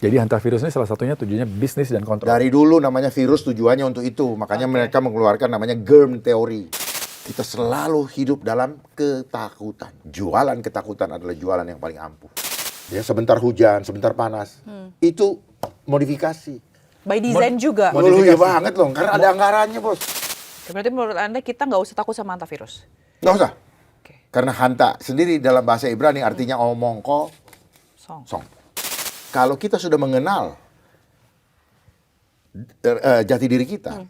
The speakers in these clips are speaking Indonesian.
Jadi hantavirus ini salah satunya tujuannya bisnis dan kontrol. Dari dulu namanya virus tujuannya untuk itu. Makanya mereka mengeluarkan namanya germ theory. Kita selalu hidup dalam ketakutan. Jualan ketakutan adalah jualan yang paling ampuh. Ya, sebentar hujan, sebentar panas. Itu modifikasi. By design juga. Modifikasi banget loh, karena ada anggarannya, Bos. Berarti menurut Anda kita nggak usah takut sama hantavirus? Nggak usah. Oke. Karena hanta sendiri dalam bahasa Ibrani artinya omong kosong. Kalau kita sudah mengenal jati diri kita,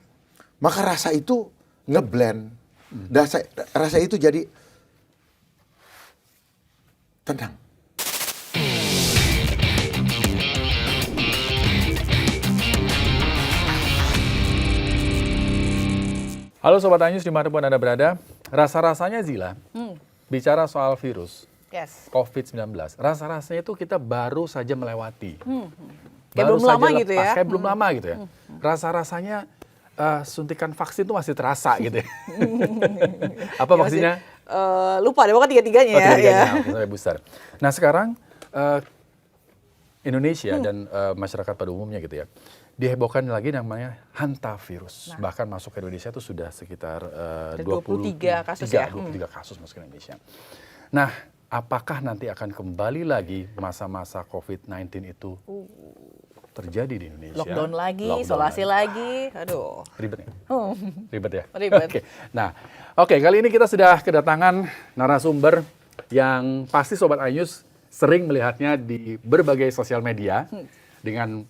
maka rasa itu ngeblend. Rasa itu jadi tenang. Halo Sobat Anyus dimanapun Anda berada, rasa-rasanya Zila, bicara soal virus, Yes. COVID-19, rasa-rasanya itu kita baru saja melewati. Kayak belum lama gitu ya. Kayak belum lama gitu ya. Rasa-rasanya suntikan vaksin itu masih terasa gitu ya. Apa vaksinnya? Lupa deh, pokoknya tiga-tiganya ya. Tiga-tiganya, sampai booster. Nah sekarang Indonesia dan masyarakat pada umumnya gitu ya, dihebohkan lagi namanya hantavirus. Bahkan masuk ke Indonesia itu sudah sekitar 23 kasus ya. 23 kasus masuk ke Indonesia. Nah, apakah nanti akan kembali lagi masa-masa COVID-19 itu terjadi di Indonesia? Lockdown lagi, isolasi lagi. Aduh. Ribet ya? Ribet ya? Ribet. Oke. Nah, kali ini kita sudah kedatangan narasumber yang pasti Sobat Anyus sering melihatnya di berbagai sosial media dengan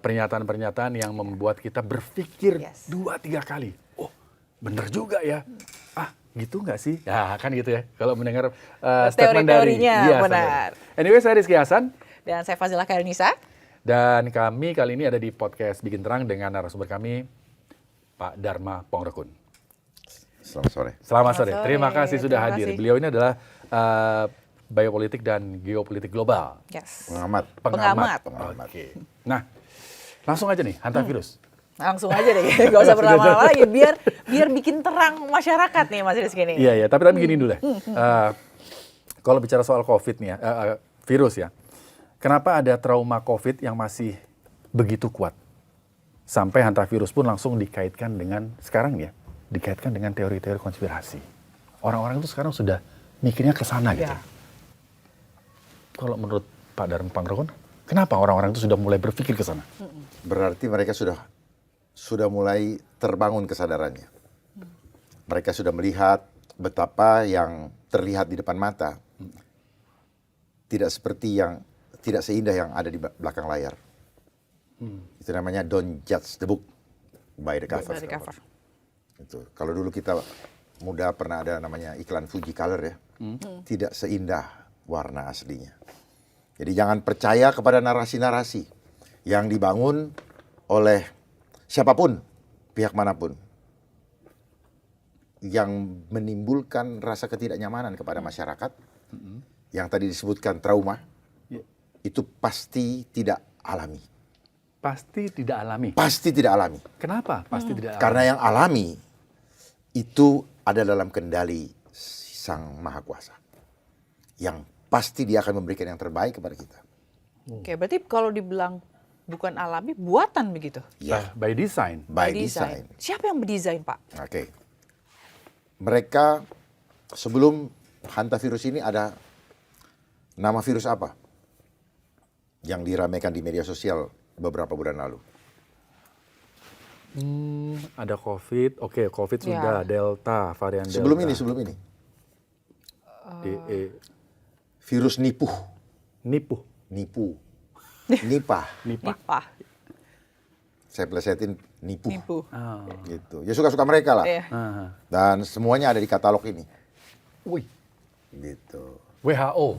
pernyataan-pernyataan yang membuat kita berpikir 2-3 kali. Oh, bener juga ya. Gitu nggak sih? Ya kan gitu ya. Kalau mendengar statement dari teorinya benar. Anyway, saya Rizky Hasan. Dan saya Fazilah Khairunisa. Dan kami kali ini ada di podcast Bikin Terang dengan narasumber kami, Pak Dharma Pongrekun. Selamat sore. Selamat sore. Terima kasih sudah Terima hadir. kasih. Beliau ini adalah biopolitik dan geopolitik global. Yes. Pengamat. Oke. Nah, langsung aja nih, hantavirus. Langsung aja deh, gak usah berlama-lama lagi, biar bikin terang masyarakat nih Mas Rizky nih. Iya, tapi gini dulu deh. Kalau bicara soal COVID nih ya, virus ya, kenapa ada trauma COVID yang masih begitu kuat? Sampai hantavirus pun langsung dikaitkan dengan, sekarang ya, dikaitkan dengan teori-teori konspirasi. Orang-orang itu sekarang sudah mikirnya ke sana gitu. Kalau menurut Pak Dharma Pongrekun, kenapa orang-orang itu sudah mulai berpikir ke sana? Berarti mereka sudah mulai terbangun kesadarannya. Mereka sudah melihat betapa yang terlihat di depan mata tidak seindah yang ada di belakang layar. Itu namanya don't judge the book by the cover. Itu. Kalau dulu kita muda pernah ada namanya iklan Fuji Color ya. Tidak seindah warna aslinya. Jadi jangan percaya kepada narasi-narasi yang dibangun oleh siapapun, pihak manapun, yang menimbulkan rasa ketidaknyamanan kepada masyarakat, yang tadi disebutkan trauma, itu pasti tidak alami. Pasti tidak alami? Pasti tidak alami. Kenapa pasti tidak alami? Karena yang alami itu ada dalam kendali Sang Maha Kuasa. Yang pasti dia akan memberikan yang terbaik kepada kita. Oke, berarti kalau dibilang bukan alami, buatan begitu? Ya, by design. by design. Siapa yang berdesain, Pak? Oke. Mereka sebelum hantavirus ini ada nama virus apa yang diramaikan di media sosial beberapa bulan lalu? Ada COVID, COVID sudah, Delta, varian Delta. Sebelum ini. DE. Virus nipu. Nipah. Nipah. Nipah. Saya plesetin nipu. Oh. Gitu. Ya suka-suka mereka lah. Iya. Dan semuanya ada di katalog ini. Wih, Gitu. WHO.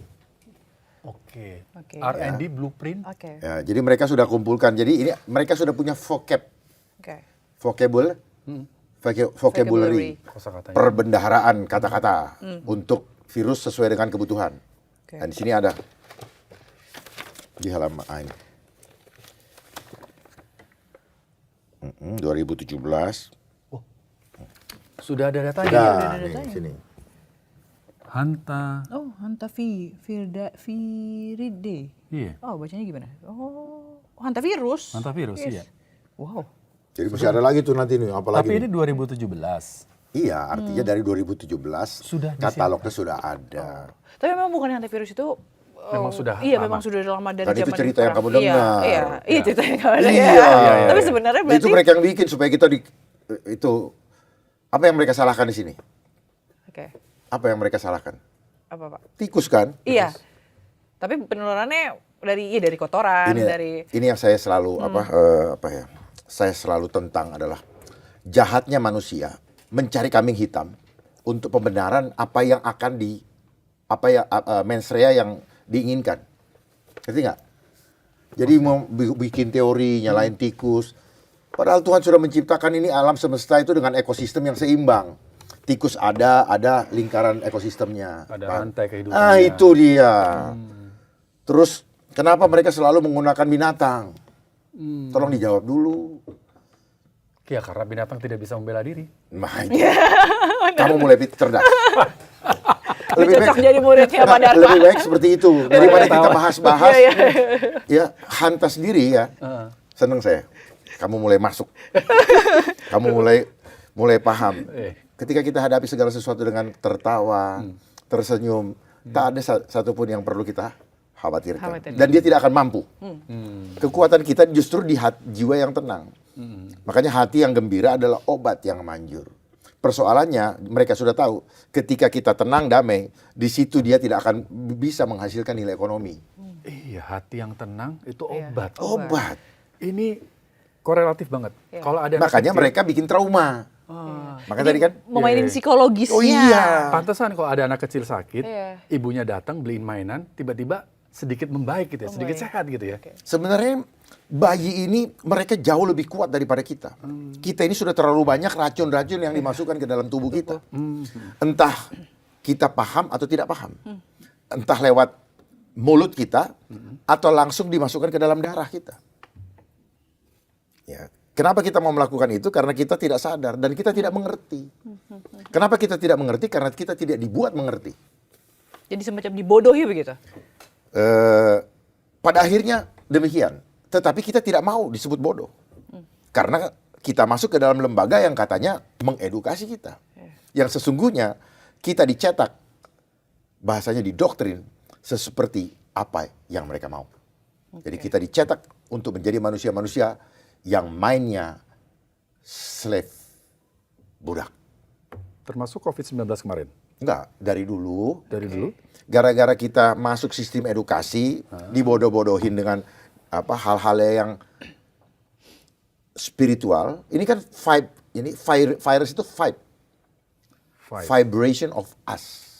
Oke. Oke. R&D Blueprint. Oke. Ya, jadi mereka sudah kumpulkan. Jadi ini mereka sudah punya vocabulary, Kosakatanya. perbendaharaan kata-kata untuk virus sesuai dengan kebutuhan. Dan di sini ada di halaman ini. 2017. Sudah ada datanya. Sudah, nih, sini. Hanta. Oh, Hanta Viride. Iya. Oh, bacanya gimana? Oh. Antivirus. Antivirus, iya. Wow. Jadi masih ada lagi tuh nanti nih, apalagi Tapi ini nih. 2017. Iya, artinya dari 2017 Sudah katalognya sudah ada. Tapi memang bukan antivirus itu Memang sudah iya, lama. memang sudah lama dari Kan itu zaman cerita yang perang. kamu dengar. Iya, cerita yang kamu dengar. Iya. Tapi sebenarnya berarti Itu mereka yang bikin supaya kita itu apa yang mereka salahkan di sini? Oke. Apa yang mereka salahkan? Apa, Pak? Tikus kan? Iya. Tapi penularannya dari kotoran, dari Ini yang saya selalu saya selalu tentang adalah jahatnya manusia mencari kambing hitam untuk pembenaran apa yang akan mensrea yang diinginkan. Ngerti nggak? Jadi mau bikin teori nyalain tikus. Padahal Tuhan sudah menciptakan ini alam semesta itu dengan ekosistem yang seimbang. Tikus ada lingkaran ekosistemnya. Ada Kan? rantai kehidupannya. Itu dia. Terus kenapa mereka selalu menggunakan binatang? Tolong dijawab dulu. Ya karena binatang tidak bisa membela diri. Nah, itu. Kamu mulai cerdas. cocok jadi muridnya Pak Dharma. Lebih baik seperti itu daripada kita bahas-bahas. Iya. Ya, Hanta sendiri ya. Seneng saya. Kamu mulai masuk. Kamu mulai paham. Ketika kita hadapi segala sesuatu dengan tertawa, tersenyum, tak ada satupun yang perlu kita khawatirkan. Dan dia tidak akan mampu. Kekuatan kita justru di jiwa yang tenang. Makanya hati yang gembira adalah obat yang manjur. Persoalannya mereka sudah tahu ketika kita tenang damai, di situ dia tidak akan bisa menghasilkan nilai ekonomi. Iya, hati yang tenang itu Iya. obat. Obat. Ini korelatif banget. Iya. Kalau ada anak Makanya kecil- mereka bikin trauma. Makanya tadi kan Memainin psikologisnya. Oh iya. Pantesan kalau ada anak kecil sakit, Iya. ibunya datang beliin mainan, tiba-tiba sedikit membaik gitu ya, sedikit Membaik. sehat gitu ya. sebenarnya bayi ini mereka jauh lebih kuat daripada kita. Kita ini sudah terlalu banyak racun-racun yang dimasukkan ke dalam tubuh kita. Entah kita paham atau tidak paham. Entah lewat mulut kita atau langsung dimasukkan ke dalam darah kita. Ya. Kenapa kita mau melakukan itu? Karena kita tidak sadar dan kita tidak mengerti. Kenapa kita tidak mengerti? Karena kita tidak dibuat mengerti. Jadi semacam dibodohi begitu. Pada akhirnya demikian. Tetapi kita tidak mau disebut bodoh. Karena kita masuk ke dalam lembaga yang katanya mengedukasi kita. Yang sesungguhnya kita dicetak, bahasanya didoktrin, seperti apa yang mereka mau. Jadi kita dicetak untuk menjadi manusia-manusia yang mainnya slave, budak. Termasuk COVID-19 kemarin. Enggak, dari dulu. Dari dulu. Gara-gara kita masuk sistem edukasi, dibodoh-bodohin dengan hal-hal yang spiritual. Ini kan vibe, ini virus itu vibe, vibration of us.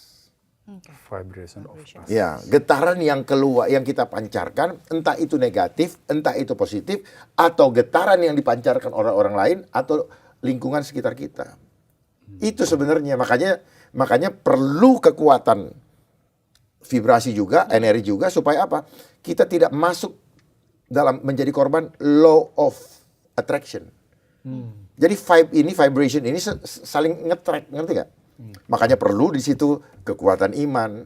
Vibration of us. Ya, getaran yang keluar, yang kita pancarkan, entah itu negatif, entah itu positif, atau getaran yang dipancarkan orang-orang lain atau lingkungan sekitar kita. Itu sebenarnya makanya perlu kekuatan vibrasi juga, energi juga supaya apa? Kita tidak masuk dalam menjadi korban law of attraction. Jadi vibration ini saling nge-track, ngerti gak? Makanya perlu di situ kekuatan iman.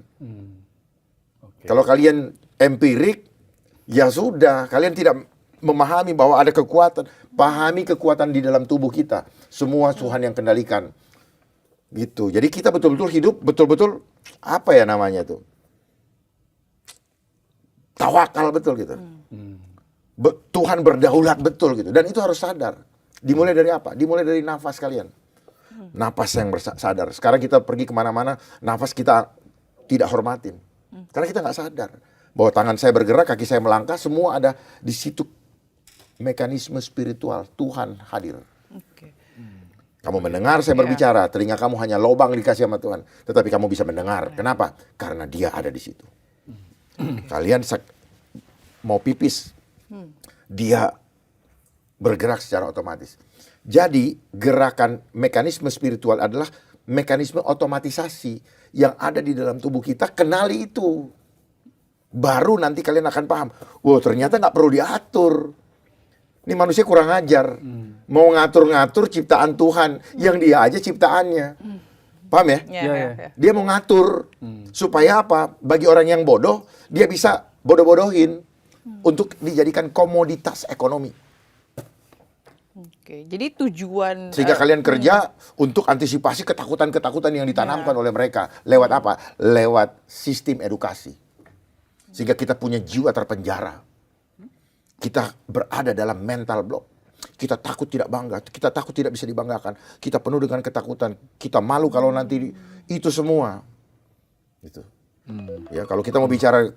Kalau kalian empirik, ya sudah, kalian tidak memahami bahwa ada kekuatan. Pahami kekuatan di dalam tubuh kita. Semua Tuhan yang kendalikan. Gitu. Jadi kita betul-betul hidup, betul-betul apa ya namanya tuh? Tawakal betul gitu. Tuhan berdaulat betul gitu. Dan itu harus sadar. Dimulai dari apa? Dimulai dari nafas kalian. Nafas yang sadar. Sekarang kita pergi kemana-mana, nafas kita tidak hormatin. Karena kita nggak sadar bahwa tangan saya bergerak, kaki saya melangkah, semua ada di situ mekanisme spiritual. Tuhan hadir. Kamu mendengar saya berbicara, telinga kamu hanya lobang dikasih sama Tuhan. Tetapi kamu bisa mendengar. Kenapa? Karena dia ada di situ. Kalian mau pipis, dia bergerak secara otomatis. Jadi gerakan mekanisme spiritual adalah mekanisme otomatisasi yang ada di dalam tubuh kita. Kenali itu. Baru nanti kalian akan paham. Wow, ternyata nggak perlu diatur. Ini manusia kurang ajar. Mau ngatur-ngatur ciptaan Tuhan. Yang dia aja ciptaannya. Paham ya? Ya. Dia mau ngatur. Supaya apa? Bagi orang yang bodoh, dia bisa bodoh-bodohin. untuk dijadikan komoditas ekonomi. Oke, jadi tujuan Sehingga kalian kerja untuk antisipasi ketakutan-ketakutan yang ditanamkan oleh mereka. Lewat apa? Lewat sistem edukasi. Sehingga kita punya jiwa terpenjara. Kita berada dalam mental block. Kita takut tidak bangga, kita takut tidak bisa dibanggakan. Kita penuh dengan ketakutan, kita malu kalau nanti itu semua. Gitu. Ya, kalau kita mau bicara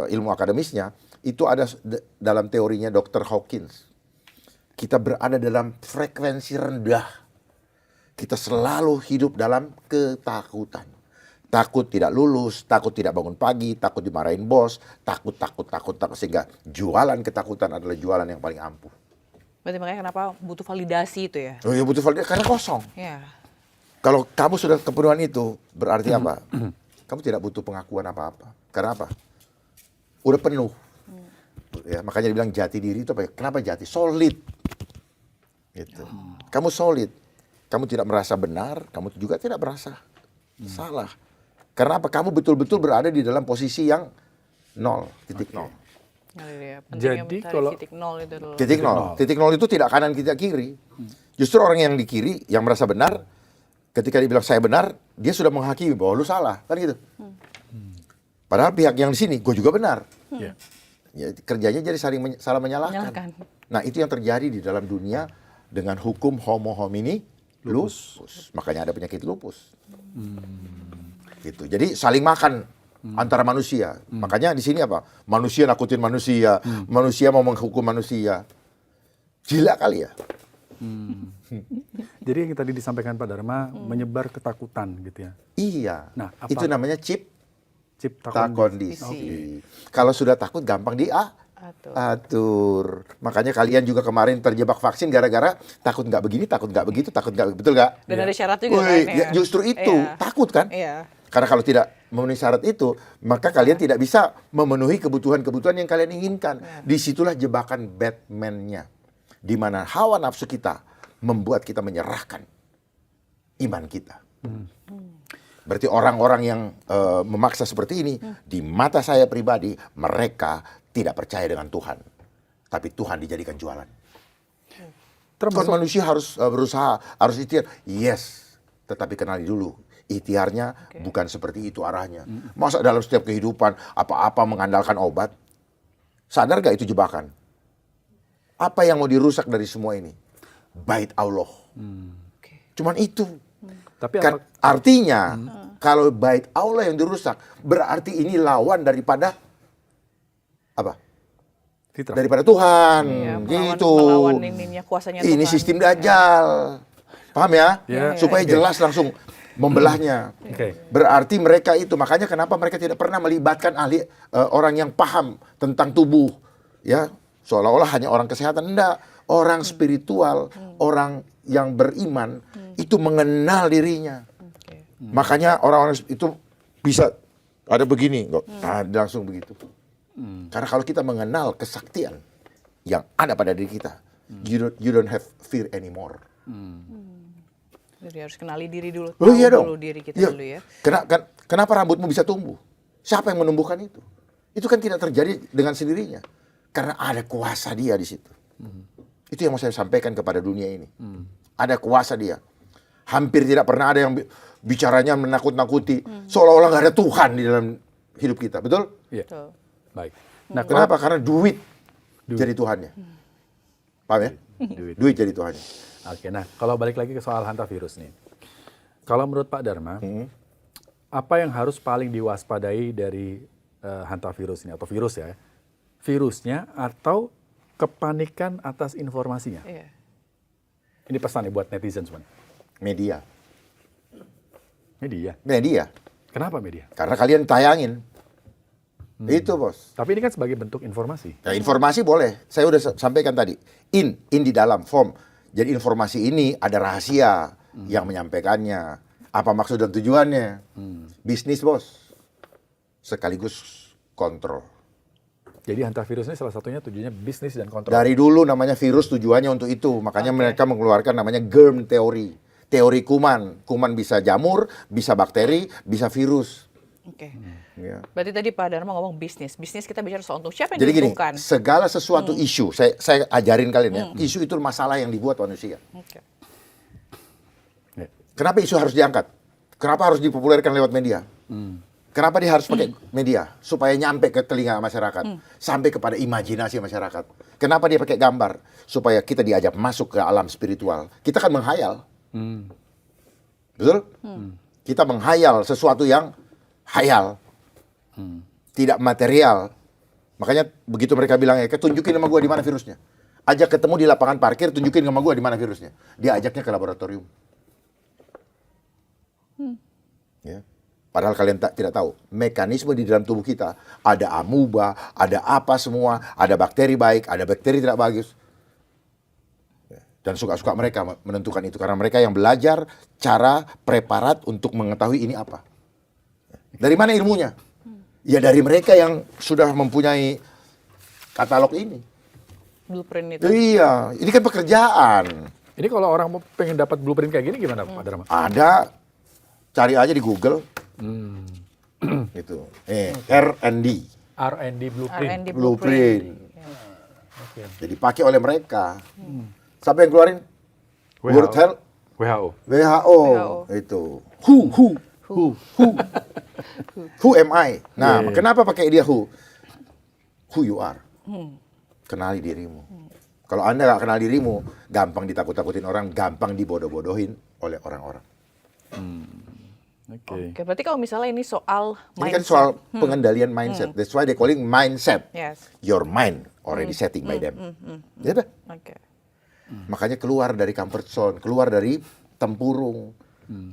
ilmu akademisnya, itu ada dalam teorinya Dr. Hawkins. Kita berada dalam frekuensi rendah. Kita selalu hidup dalam ketakutan. Takut tidak lulus, takut tidak bangun pagi, takut dimarahin bos, takut. Sehingga jualan ketakutan adalah jualan yang paling ampuh. berarti makanya kenapa butuh validasi itu ya? Oh ya butuh validasi, karena kosong. Ya. Kalau kamu sudah kepenuhan itu, berarti apa? Kamu tidak butuh pengakuan apa-apa. Karena apa? Udah penuh. Ya, makanya dibilang jati diri itu apa? Kenapa jati? Solid. Gitu. Kamu solid. Kamu tidak merasa benar, kamu juga tidak merasa salah. Karena apa? Kamu betul-betul berada di dalam posisi yang 0, titik 0. Jadi kalau titik nol itu dulu. Titik 0. Titik 0 itu tidak kanan, tidak kiri. Justru orang yang di kiri, yang merasa benar, ketika dibilang saya benar, dia sudah menghakimi bahwa lu salah. Kan gitu. Padahal pihak yang di sini, gue juga benar. Ya. Ya, kerjanya jadi salah menyalahkan. Nah, itu yang terjadi di dalam dunia dengan hukum homo homini lupus. Makanya ada penyakit lupus. Gitu. Jadi saling makan antara manusia. Makanya di sini apa? Manusia nakutin manusia, manusia mau menghukum manusia. Gila kali ya. Jadi yang tadi disampaikan Pak Dharma menyebar ketakutan gitu ya. Iya. Nah, apa? Itu namanya Cipta kondisi. Kalau sudah takut gampang atur. Makanya kalian juga kemarin terjebak vaksin gara-gara takut nggak begini, takut nggak begitu, takut nggak betul nggak? Dan ada syarat juga kan ya. Justru itu takut kan? Iya. Karena kalau tidak memenuhi syarat itu, maka kalian tidak bisa memenuhi kebutuhan-kebutuhan yang kalian inginkan. Disitulah jebakan Batman-nya, di mana hawa nafsu kita membuat kita menyerahkan iman kita. Berarti orang-orang yang memaksa seperti ini, di mata saya pribadi, mereka tidak percaya dengan Tuhan. Tapi Tuhan dijadikan jualan. Termasuk manusia harus berusaha, harus ikhtiar. Yes, tetapi kenali dulu. Ikhtiarnya bukan seperti itu arahnya. Masa dalam setiap kehidupan, apa-apa mengandalkan obat? Sadar gak itu jebakan? Apa yang mau dirusak dari semua ini? Bait Allah. Cuman itu. Tapi Kan, artinya kalau bait Allah yang dirusak, berarti ini lawan daripada apa? fitrah. Daripada Tuhan. Iya, Gitu. melawan ininya kuasanya Ini Tuhan. sistem Dajjal. Paham ya? Ya. Supaya jelas langsung membelahnya. Oke. Berarti mereka itu, makanya kenapa mereka tidak pernah melibatkan ahli orang yang paham tentang tubuh. Ya, seolah-olah hanya orang kesehatan. Enggak. Orang spiritual, orang yang beriman, itu mengenal dirinya. Makanya orang-orang itu bisa ada begini, langsung begitu. Karena kalau kita mengenal kesaktian yang ada pada diri kita, you don't have fear anymore. Jadi harus kenali diri dulu. Oh iya Tahu dong. dulu diri kita Iya. dulu ya. Kenapa rambutmu bisa tumbuh? Siapa yang menumbuhkan itu? Itu kan tidak terjadi dengan sendirinya. Karena ada kuasa dia di situ. Itu yang mau saya sampaikan kepada dunia ini. Ada kuasa dia. Hampir tidak pernah ada yang bicaranya menakut-nakuti. Seolah-olah nggak ada Tuhan di dalam hidup kita. Betul? Iya. Betul. Baik. Nah, kenapa? Karena duit jadi Tuhannya. Paham ya? Duit jadi Tuhannya. Oke, nah kalau balik lagi ke soal hantavirus nih. Kalau menurut Pak Dharma, apa yang harus paling diwaspadai dari hantavirus ini atau virus ya? Virusnya atau kepanikan atas informasinya? Iya. Ini pesan nih buat netizen semua. Media. Media. Kenapa media? Karena kalian tayangin. Itu, Bos. Tapi ini kan sebagai bentuk informasi. Ya, informasi boleh. Saya udah sampaikan tadi. In di dalam form. Jadi informasi ini ada rahasia yang menyampaikannya. Apa maksud dan tujuannya? Bisnis, Bos. Sekaligus kontrol. Jadi hantavirus ini salah satunya tujuannya bisnis dan kontrol. Dari dulu namanya virus tujuannya untuk itu. Makanya mereka mengeluarkan namanya germ theory. Teori kuman. Kuman bisa jamur, bisa bakteri, bisa virus. Oke. Ya. Berarti tadi Pak Dharma ngomong bisnis. Bisnis kita bicara soal untuk siapa yang Jadi gini, diuntungkan. segala sesuatu isu, saya ajarin kalian ya, isu itu masalah yang dibuat manusia. Oke. Kenapa isu harus diangkat? Kenapa harus dipopulerkan lewat media? Kenapa dia harus pakai media? Supaya nyampe ke telinga masyarakat. Sampai kepada imajinasi masyarakat. Kenapa dia pakai gambar? Supaya kita diajak masuk ke alam spiritual. Kita kan menghayal. Betul? Kita menghayal sesuatu yang hayal. Tidak material. Makanya begitu mereka bilang, ya, tunjukin sama gue di mana virusnya. Ajak ketemu di lapangan parkir, tunjukin sama gue di mana virusnya. Dia ajaknya ke laboratorium. Ya. Padahal kalian tidak tahu, mekanisme di dalam tubuh kita, ada amuba, ada apa semua, ada bakteri baik, ada bakteri tidak bagus. Ya. Dan suka-suka mereka menentukan itu, karena mereka yang belajar cara preparat untuk mengetahui ini apa. Dari mana ilmunya? Ya dari mereka yang sudah mempunyai katalog ini. Blueprint itu. Iya, ini kan pekerjaan. Ini kalau orang mau pengen dapat blueprint kayak gini gimana Pak Dharma? Ada, cari aja di Google. Gitu. R&D. R&D blueprint. R&D Blueprint. Oke. Jadi pakai oleh mereka. Siapa yang keluarin? WHO. World Health? WHO. WHO. Itu. Who am I? Nah, kenapa pakai dia who? Who you are. Kenali dirimu. Kalau Anda nggak kenal dirimu, gampang ditakut-takutin orang, gampang dibodoh-bodohin oleh orang-orang. Oke. Oke, berarti kalau misalnya ini soal Ini kan mindset. soal pengendalian mindset. That's why they calling mindset. Yes. Your mind already setting by them. Ya udah. Oke. Makanya keluar dari comfort zone, keluar dari tempurung.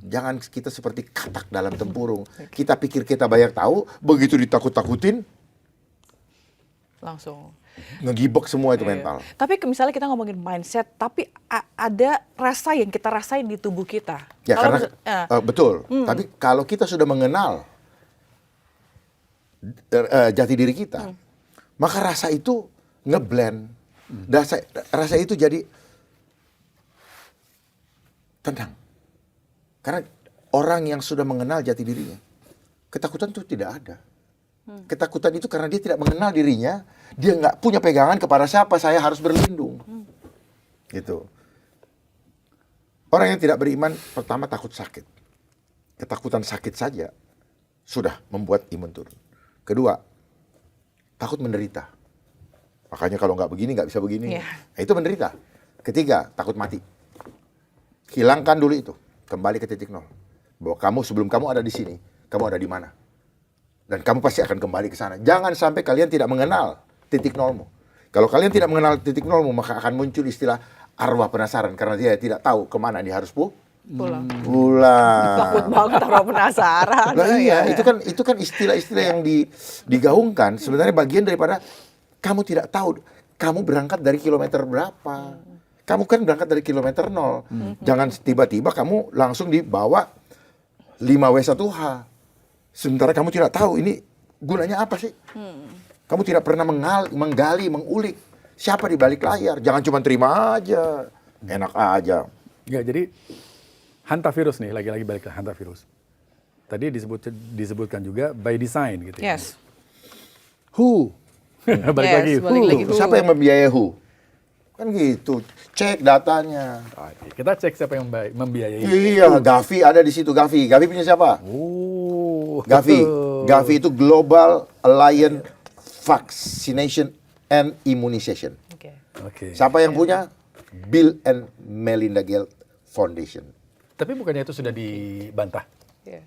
Jangan kita seperti katak dalam tempurung. Kita pikir kita banyak tahu, begitu ditakut-takutin, Langsung. ngegibek semua itu Iya. mental. Tapi misalnya kita ngomongin mindset, tapi ada rasa yang kita rasain di tubuh kita. Ya Kalau karena betul. Tapi kalau kita sudah mengenal jati diri kita, maka rasa itu ngeblend. Rasa itu jadi tenang. Karena orang yang sudah mengenal jati dirinya, ketakutan itu tidak ada. Ketakutan itu karena dia tidak mengenal dirinya, dia nggak punya pegangan kepada siapa saya harus berlindung. Gitu. Orang yang tidak beriman pertama takut sakit. Ketakutan sakit saja sudah membuat imun turun. Kedua, takut menderita. Makanya kalau nggak begini nggak bisa begini. Iya. Nah, itu menderita. Ketiga, takut mati. Hilangkan dulu itu. Kembali ke titik nol. Bahwa kamu sebelum kamu ada di sini, kamu ada di mana. Dan kamu pasti akan kembali ke sana. Jangan sampai kalian tidak mengenal titik nolmu. Kalau kalian tidak mengenal titik nolmu, maka akan muncul istilah arwah penasaran. Karena dia tidak tahu kemana dia harus pulang. pulang. Takut banget orang penasaran. Nah iya, itu kan istilah-istilah yang digaungkan. Sebenarnya bagian daripada kamu tidak tahu kamu berangkat dari kilometer berapa. Kamu kan berangkat dari kilometer 0. Jangan tiba-tiba kamu langsung dibawa 5W1H. Sementara kamu tidak tahu ini gunanya apa sih. Kamu tidak pernah menggali, mengulik siapa di balik layar. Jangan cuma terima aja, enak aja. Ya, jadi hantavirus nih, lagi-lagi balik ke hantavirus. Tadi disebutkan juga by design gitu. Yes. Who? Balik Yes, lagi. balik lagi. Who. Siapa yang membiayai who? Kan gitu. Cek datanya. Oke, kita cek siapa yang membiayai. Iya, Gavi ada di situ. Gavi punya siapa? Gavi. Gavi itu Global Alliance Vaccination and Immunization. Oke. Oke. Siapa yang punya? Bill and Melinda Gates Foundation. Tapi bukannya itu sudah dibantah? Iya.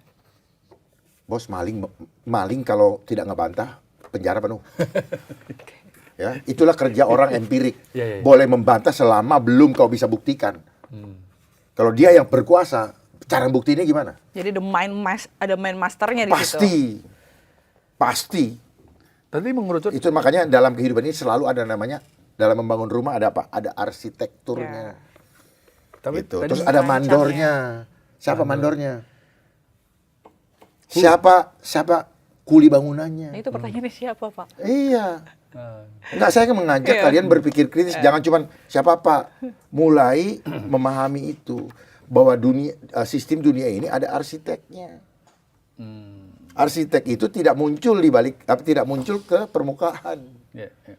Bos, maling kalau tidak ngebantah, penjara penuh. Ya, itulah kerja orang empirik. Ya. Boleh membantah selama belum kau bisa buktikan. Kalau dia yang berkuasa, cara buktinya gimana? Jadi ada main masternya di situ. Pasti. Tadi mengerucut. Itu makanya dalam kehidupan ini selalu ada namanya, dalam membangun rumah ada apa? Ada arsitekturnya. Tapi Gitu. tadi Terus ada mandornya. Siapa mandornya? Siapa kuli bangunannya? Nah, itu pertanyaannya siapa, Pak? Iya. Enggak, saya kan mengajak kalian berpikir kritis. Jangan cuma siapa Pak. Mulai memahami itu. Bahwa sistem dunia ini ada arsiteknya. arsitek itu tidak muncul di balik, tapi tidak muncul ke permukaan. Ya, ya.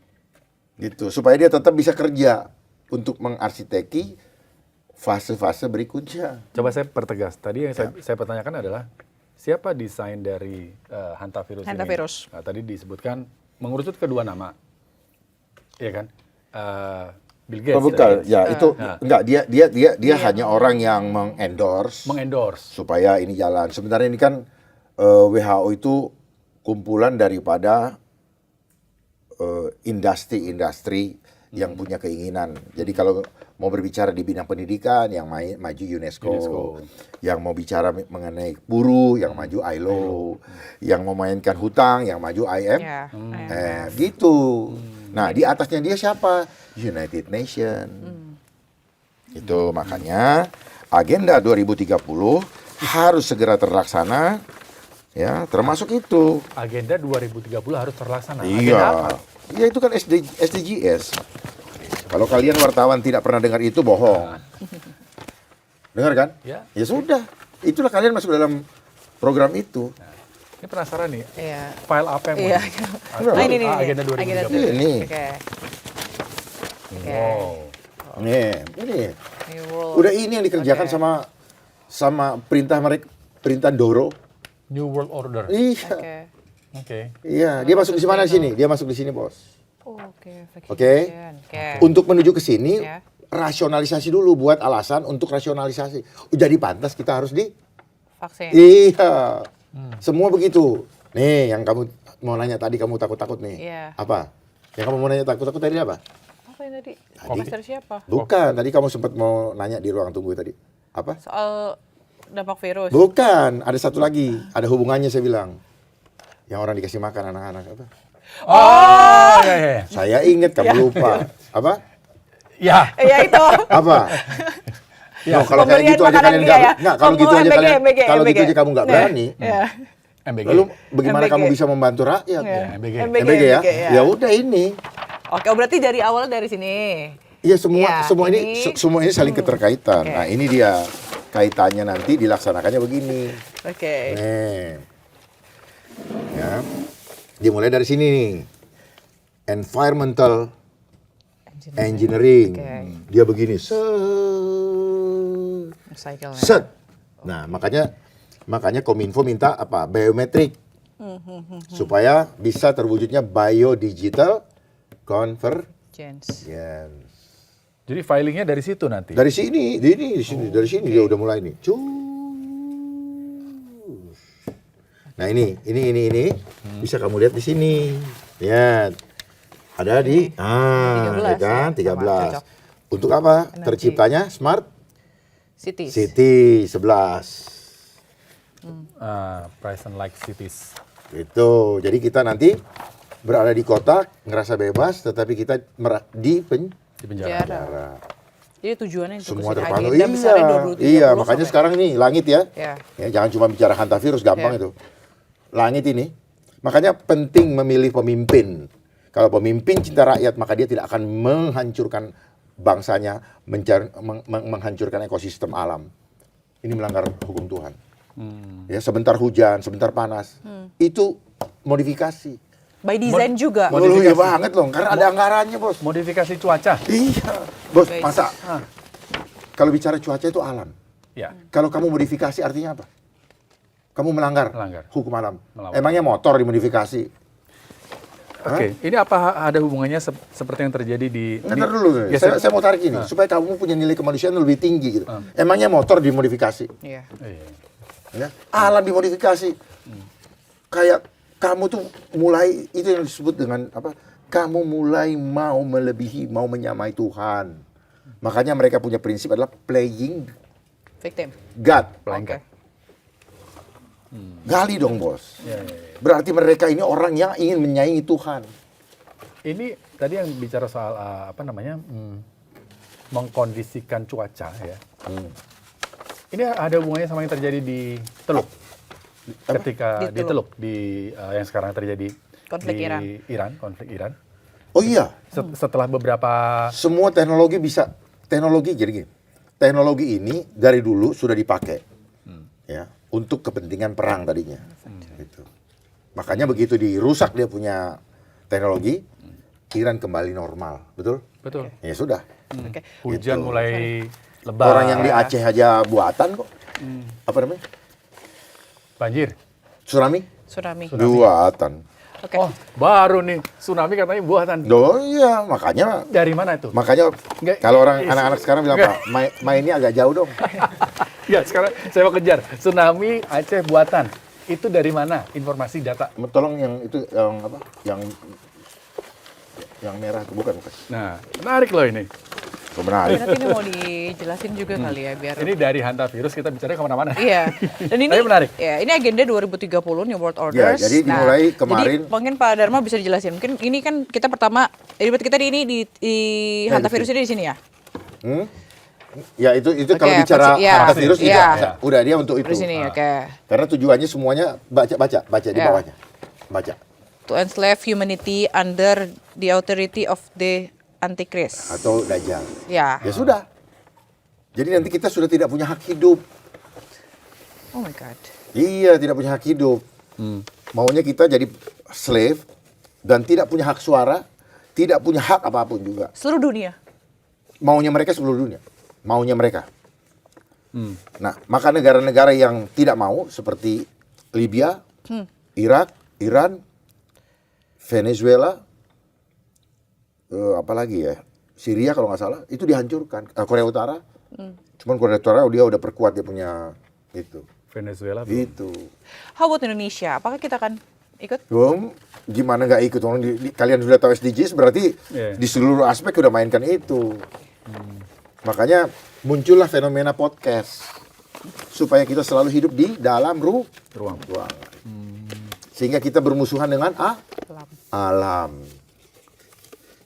Gitu, supaya dia tetap bisa kerja untuk mengarsiteki fase-fase berikutnya. Coba saya pertegas. Tadi yang saya pertanyakan adalah siapa desain dari hantavirus ini? Hantavirus. Nah, tadi disebutkan mengerucut kedua nama, iya kan? Bill Gates. Oh, bukan, ya itu Nah. enggak, dia hanya orang yang mengendorse supaya ini jalan. Sebenarnya ini kan WHO itu kumpulan daripada industri-industri yang punya keinginan. Jadi kalau mau berbicara di bidang pendidikan, yang maju UNESCO. Yang mau bicara mengenai buruh, yang maju ILO. Yang mau mainkan hutang, yang maju IMF. Gitu. Nah, di atasnya dia siapa? United Nation. Itu makanya agenda 2030 harus segera terlaksana. Ya, termasuk itu. Agenda 2030 harus terlaksana. Agenda Iya. apa? Ya itu kan SDGs. Kalau kalian wartawan tidak pernah dengar itu bohong. Dengar kan? Ya. Ya sudah. Itulah kalian masuk dalam program itu. Ini penasaran nih. Iya. File apa yang Iya. mau? Nah, ini Agenda 2030. Ini. Oke. Wow. Ini. New World. Udah ini yang dikerjakan Oke. sama perintah mereka, perintah Doro. New World Order. Iya. Oke. Oke. Iya, dia masuk di mana sini? Dia masuk di sini, Bos. Oh, oke. Oke. Oke. Untuk menuju ke sini, Ya. rasionalisasi dulu, buat alasan untuk rasionalisasi. Jadi pantas kita harus di Vaksin. Iya. Semua begitu. Nih, yang kamu mau nanya tadi, kamu takut-takut nih. Iya. Apa? Yang kamu mau nanya takut-takut tadi apa? Apa yang tadi? Tadi. Master siapa? Bukan, tadi kamu sempat mau nanya di ruang tunggu tadi. Apa? Soal dampak virus. Bukan, ada satu lagi. Ada hubungannya saya bilang. Yang orang dikasih makan anak-anak apa? Oh, ya, ya. Saya ingat kamu lupa. Apa? Ya. Iya itu. Apa? Ya. No, kalau kayak Pembelian gitu aja makanan kalian dia ya. nggak, kalau gitu aja MBG, kalian, MBG, kalau gitu MBG. aja kamu nggak berani. Iya. MBG. Lalu bagaimana MBG. kamu bisa membantu rakyat? Iya. MBG. MBG ya? ya. Ya udah ini. Oke, berarti dari awal dari sini. Iya semua Ya, semua ini ini- semua ini saling keterkaitan. Oke. Nah, ini dia kaitannya nanti dilaksanakannya begini. Oke. Nih. Ya. Dimulai dari sini nih. Environmental engineering. Oke. Dia begini. Cycle-nya. Set. Nah, makanya Kominfo minta apa? Biometrik. Supaya bisa terwujudnya biodigital convergence. Gens. Jadi filingnya dari situ nanti. Dari sini, dari sini dia udah mulai nih. Cus. Nah ini bisa kamu lihat di sini. Lihat. Ada di 13 ya kan? ya, 13. cocok. Untuk apa? Energi. Terciptanya Smart Cities. City 11. Present like cities. Itu. Jadi kita nanti berada di kota, ngerasa bebas, tetapi kita di Di penjara. Penjara. Jadi tujuannya itu semua ke sini. terpantau. Agenda besarnya 2030 Iya, makanya sampai- sekarang nih langit ya. Ya. Ya, jangan cuma bicara hantavirus, gampang Ya. itu. Langit ini, makanya penting memilih pemimpin. Kalau pemimpin cinta rakyat, maka dia tidak akan menghancurkan bangsanya, menghancurkan ekosistem alam. Ini melanggar hukum Tuhan. Ya, sebentar hujan, sebentar panas, itu modifikasi. By design juga. Oh, iya banget loh, karena ada anggarannya, Bos. Modifikasi cuaca. Iya, Bos, Guys. masa kalau bicara cuaca itu alam. Ya. Kalau kamu modifikasi artinya apa? Kamu melanggar Melanggar. hukum alam. Melawan. Emangnya motor dimodifikasi? Oke, ini apa ada hubungannya seperti yang terjadi di... Ntar dulu, Ya, saya mau tarik ini supaya kamu punya nilai kemanusiaan lebih tinggi gitu. Emangnya motor dimodifikasi? Iya. Iya. Ya? Alam dimodifikasi. Kayak kamu tuh mulai itu yang disebut dengan apa? Kamu mulai mau melebihi, mau menyamai Tuhan. Makanya mereka punya prinsip adalah playing Victim. God. Oke. Gali dong, Bos. Ya. Berarti mereka ini orang yang ingin menyaingi Tuhan. Ini tadi yang bicara soal apa namanya mengkondisikan cuaca ya. Ini ada hubungannya sama yang terjadi di Teluk. Ketika Di di Teluk di yang sekarang terjadi Konflik di Iran. konflik Iran. Oh iya, Setelah beberapa semua teknologi bisa. Teknologi jadi gini. Teknologi ini dari dulu sudah dipakai. Ya, untuk kepentingan perang tadinya. Gitu. Makanya begitu dirusak dia punya teknologi, Iran kembali normal, betul? Betul. Ya sudah. Oke. Hujan Gitu. mulai lebat. Orang yang di Aceh aja buatan kok. Apa namanya? Banjir. Tsunami? Tsunami. Buatan. Oke. Oh, baru nih tsunami katanya buatan. Oh iya, makanya Dari mana itu? Nggak, kalau orang is- anak-anak sekarang bilang nggak. Pak, mainnya agak jauh dong. Ya, sekarang saya mau kejar. Tsunami Aceh buatan. Itu dari mana? Informasi data. Tolong yang itu yang apa? Yang merah itu bukan. Nah, menarik loh ini. Sebenarnya. Nanti ini mau dijelasin juga kali ya biar. Ini dari hantavirus kita bicara kemana-mana. Iya. Dan ini Tapi menarik. Ya, ini agenda 2030 New World Orders. Ya, jadi dimulai kemarin. Jadi mungkin Pak Dharma bisa dijelasin. Mungkin ini kan kita pertama ribet kita di hantavirus ini di sini ya. Hmm? Ya itu Oke, kalau bicara ya. hantavirus itu Iya. udah dia untuk itu. Di sini, oke. Karena tujuannya semuanya baca di Ya. bawahnya. Baca. To enslave humanity under the authority of the Antichrist. Atau Dajjal. Ya. Ya sudah. Jadi nanti kita sudah tidak punya hak hidup. Oh my god. Iya, tidak punya hak hidup. Maunya kita jadi slave dan tidak punya hak suara, tidak punya hak apapun juga. Seluruh dunia. Maunya mereka seluruh dunia. Maunya mereka. Nah, maka negara-negara yang tidak mau seperti Libya, Irak, Iran, Venezuela, apalagi ya, Syria kalau nggak salah, itu dihancurkan. Korea Utara, cuman Korea Utara dia udah perkuat dia punya itu. Venezuela. Gitu. How about Indonesia? Apakah kita akan ikut? Gimana nggak ikut? Orang kalian sudah tahu SDGs berarti Iya. di seluruh aspek udah mainkan itu. Makanya muncullah fenomena podcast supaya kita selalu hidup di dalam ruang. Sehingga kita bermusuhan dengan alam.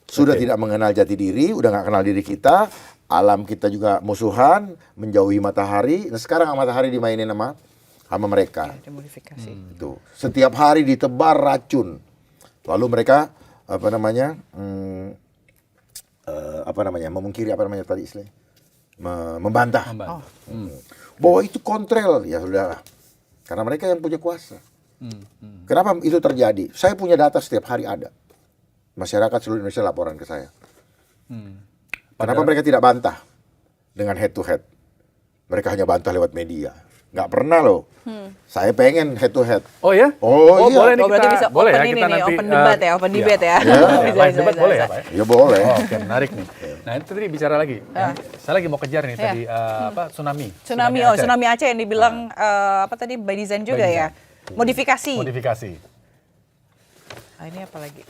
Sudah tidak mengenal jati diri, udah nggak kenal diri kita, alam kita juga musuhan, menjauhi matahari. Nah sekarang matahari dimainin sama mereka. Ya, dimodifikasi. Itu setiap hari ditebar racun. Lalu mereka memungkiri tadi istilahnya, membantah. Bahwa itu kontrel, ya sudah, karena mereka yang punya kuasa. Kenapa itu terjadi? Saya punya data setiap hari ada. Masyarakat seluruh Indonesia laporan ke saya. Kenapa mereka tidak bantah dengan head to head? Mereka hanya bantah lewat media. Nggak pernah loh. Saya pengen head to head. Oh ya? Oh, iya. Boleh nih Oh, berarti kita, bisa boleh open ya ini kita nih, nanti open debat ya, open debate ya. Bisa, Live bisa, debat bisa, boleh bisa. ya Pak? Ya? Ya boleh. Oh, oke, menarik nih. Nah, itu tadi bicara lagi. Saya lagi mau kejar nih tadi tsunami. Tsunami, Aceh. tsunami Aceh yang dibilang apa tadi by design juga By ya. Modifikasi. Modifikasi. Ah, ini apa lagi?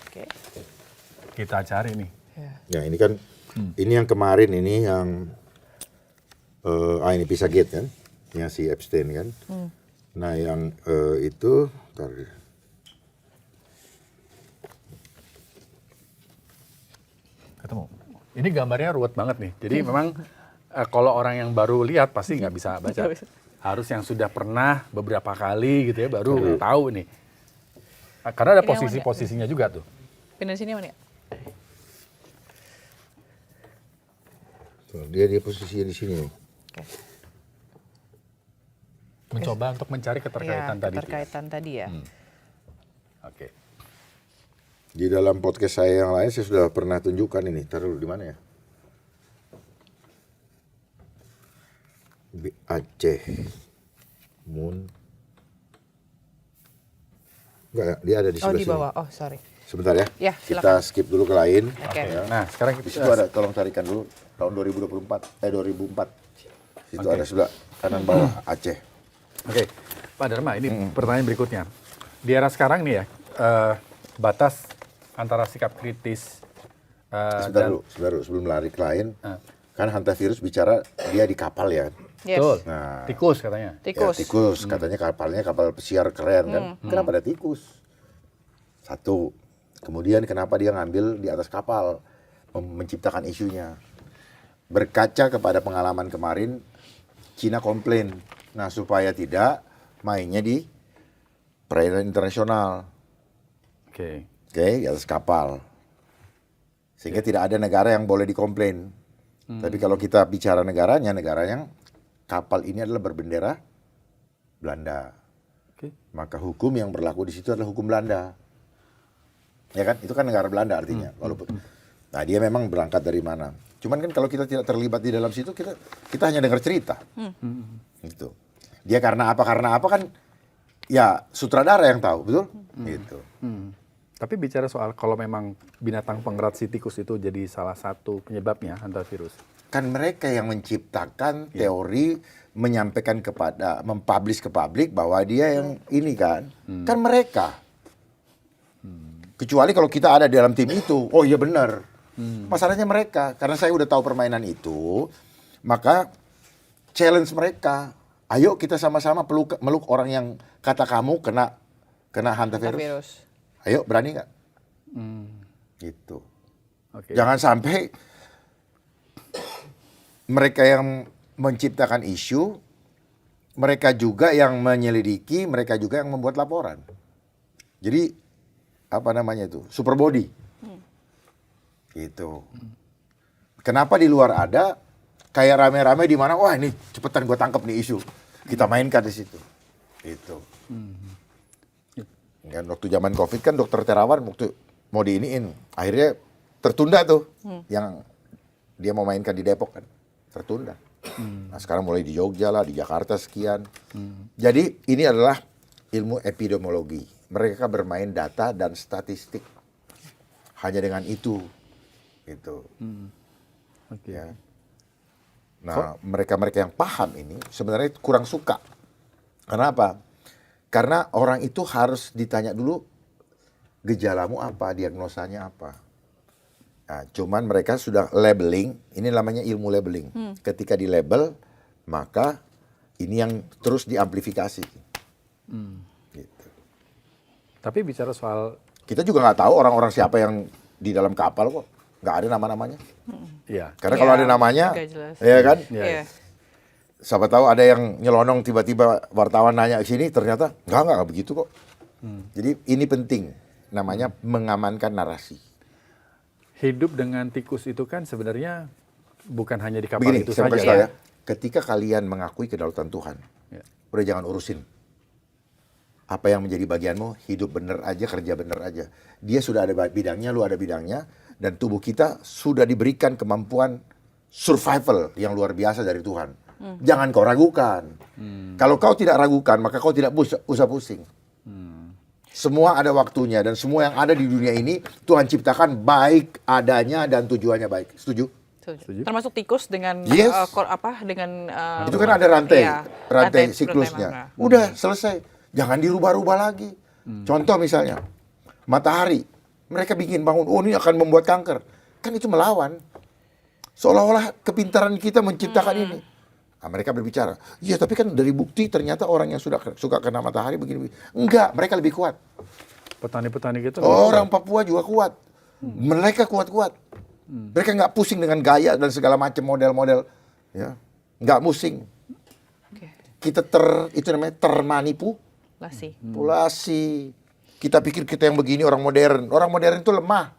Oke. Kita cari nih. Ya ini kan, ini yang kemarin ini yang, ini Pizzagate kan, yang si Epstein kan. Nah yang itu, ntar. Ketemu. Ini gambarnya ruwet banget nih. Jadi memang kalau orang yang baru lihat pasti nggak bisa baca. Nggak bisa. Harus yang sudah pernah beberapa kali gitu ya baru tahu nih. Karena ada Ini yang posisi-posisinya juga tuh. Pindah sini mana ya? Tuh, dia posisinya di sini. Oke. Mencoba untuk mencari keterkaitan Ya, tadi. tuh. keterkaitan tadi ya. Oke. Di dalam podcast saya yang lain saya sudah pernah tunjukkan ini. Taruh di mana ya? Aceh. Moon. Enggak, dia ada di Oh sebelah di sini. bawah. Oh sorry. Sebentar ya. Ya, Kita silakan. skip dulu ke lain. Oke. Ya. Nah, sekarang Di kita situ ada, tolong carikan dulu tahun 2004. Situ ada sebelah kanan bawah Aceh. Oke, Pak Dharma, ini pertanyaan berikutnya. Di era sekarang nih ya, batas antara sikap kritis Sebentar dulu, sebelum lari ke lain. Ah. Kan hantavirus bicara dia di kapal ya. Yes. betul, Nah. tikus katanya. Tikus. Ya, tikus. Katanya kapalnya kapal pesiar keren kan. Kenapa ada tikus? Satu. Kemudian kenapa dia ngambil di atas kapal? Menciptakan isunya. Berkaca kepada pengalaman kemarin, Cina komplain. Nah, supaya tidak mainnya di perairan internasional. Oke. Oke, di atas kapal. Sehingga tidak ada negara yang boleh dikomplain. Tapi kalau kita bicara negara yang kapal ini adalah berbendera Belanda. Oke. Maka hukum yang berlaku di situ adalah hukum Belanda. Ya kan? Itu kan negara Belanda artinya. Walaupun, nah dia memang berangkat dari mana? Cuman kan kalau kita tidak terlibat di dalam situ, kita hanya dengar cerita. Gitu. Dia karena apa kan? Ya sutradara yang tahu, betul? Gitu. Tapi bicara soal kalau memang binatang pengerat si tikus itu jadi salah satu penyebabnya hantavirus. Kan mereka yang menciptakan teori, menyampaikan mempublish ke publik bahwa dia yang ini kan. Kan mereka. Kecuali kalau kita ada di dalam tim itu, oh iya benar. Masalahnya mereka, karena saya udah tahu permainan itu, maka challenge mereka. Ayo kita sama-sama meluk orang yang kata kamu kena hantavirus. Virus. Ayo, berani nggak? Gitu. Oke. Jangan sampai mereka yang menciptakan isu, mereka juga yang menyelidiki, mereka juga yang membuat laporan. Jadi, apa namanya itu? Super body. Gitu. Kenapa di luar ada, kayak rame-rame di mana, wah ini cepetan gue tangkap nih isu. Kita mainkan di situ. Gitu. Kan waktu zaman COVID kan dokter Terawan waktu mau diiniin, akhirnya tertunda tuh yang dia mau mainkan di Depok kan, tertunda. Nah sekarang mulai di Jogja lah, di Jakarta sekian. Jadi ini adalah ilmu epidemiologi. Mereka bermain data dan statistik. Hanya dengan itu, gitu. Oke. Ya. Nah mereka-mereka yang paham ini sebenarnya kurang suka. Kenapa? Karena orang itu harus ditanya dulu gejalamu apa, diagnosanya apa. Nah, cuman mereka sudah labeling, ini namanya ilmu labeling. Ketika di label, maka ini yang terus diamplifikasi. Gitu. Tapi bicara soal, Kita juga nggak tahu orang-orang siapa yang di dalam kapal kok, nggak ada nama-namanya. ya, Karena Iya, kalau ada namanya, nggak jelas. ya kan? Iya. Iya. Siapa tahu ada yang nyelonong tiba-tiba wartawan nanya ke sini, ternyata nggak begitu kok. Jadi ini penting, namanya mengamankan narasi. hidup dengan tikus itu kan sebenarnya bukan hanya di kapal Begini, itu saya saja. kasih tahu ya. ya. Ketika kalian mengakui kedaulatan Tuhan, Ya. udah jangan urusin. Apa yang menjadi bagianmu, hidup bener aja, kerja bener aja. Dia sudah ada bidangnya, lu ada bidangnya, dan tubuh kita sudah diberikan kemampuan survival yang luar biasa dari Tuhan. Jangan kau ragukan. Kalau kau tidak ragukan, maka kau tidak usah pusing. Semua ada waktunya, dan semua yang ada di dunia ini Tuhan ciptakan baik adanya dan tujuannya baik. Setuju? Setuju. Termasuk tikus dengan Yes. dengan Itu kan ada rantai, iya, rantai rantai siklusnya. mana. Udah selesai, jangan dirubah-rubah lagi. Contoh misalnya, matahari, mereka bikin bangun, oh ini akan membuat kanker. Kan itu melawan. Seolah-olah kepintaran kita menciptakan ini. Nah, mereka berbicara, iya tapi kan dari bukti ternyata orang yang suka kena matahari begini. Enggak, mereka lebih kuat. Petani-petani gitu. Orang Papua juga kuat. Mereka kuat-kuat. Mereka nggak pusing dengan gaya dan segala macam model-model. Ya, nggak pusing. Oke. Kita itu namanya Lasi. manipulasi. Kita pikir kita yang begini orang modern. Orang modern itu lemah.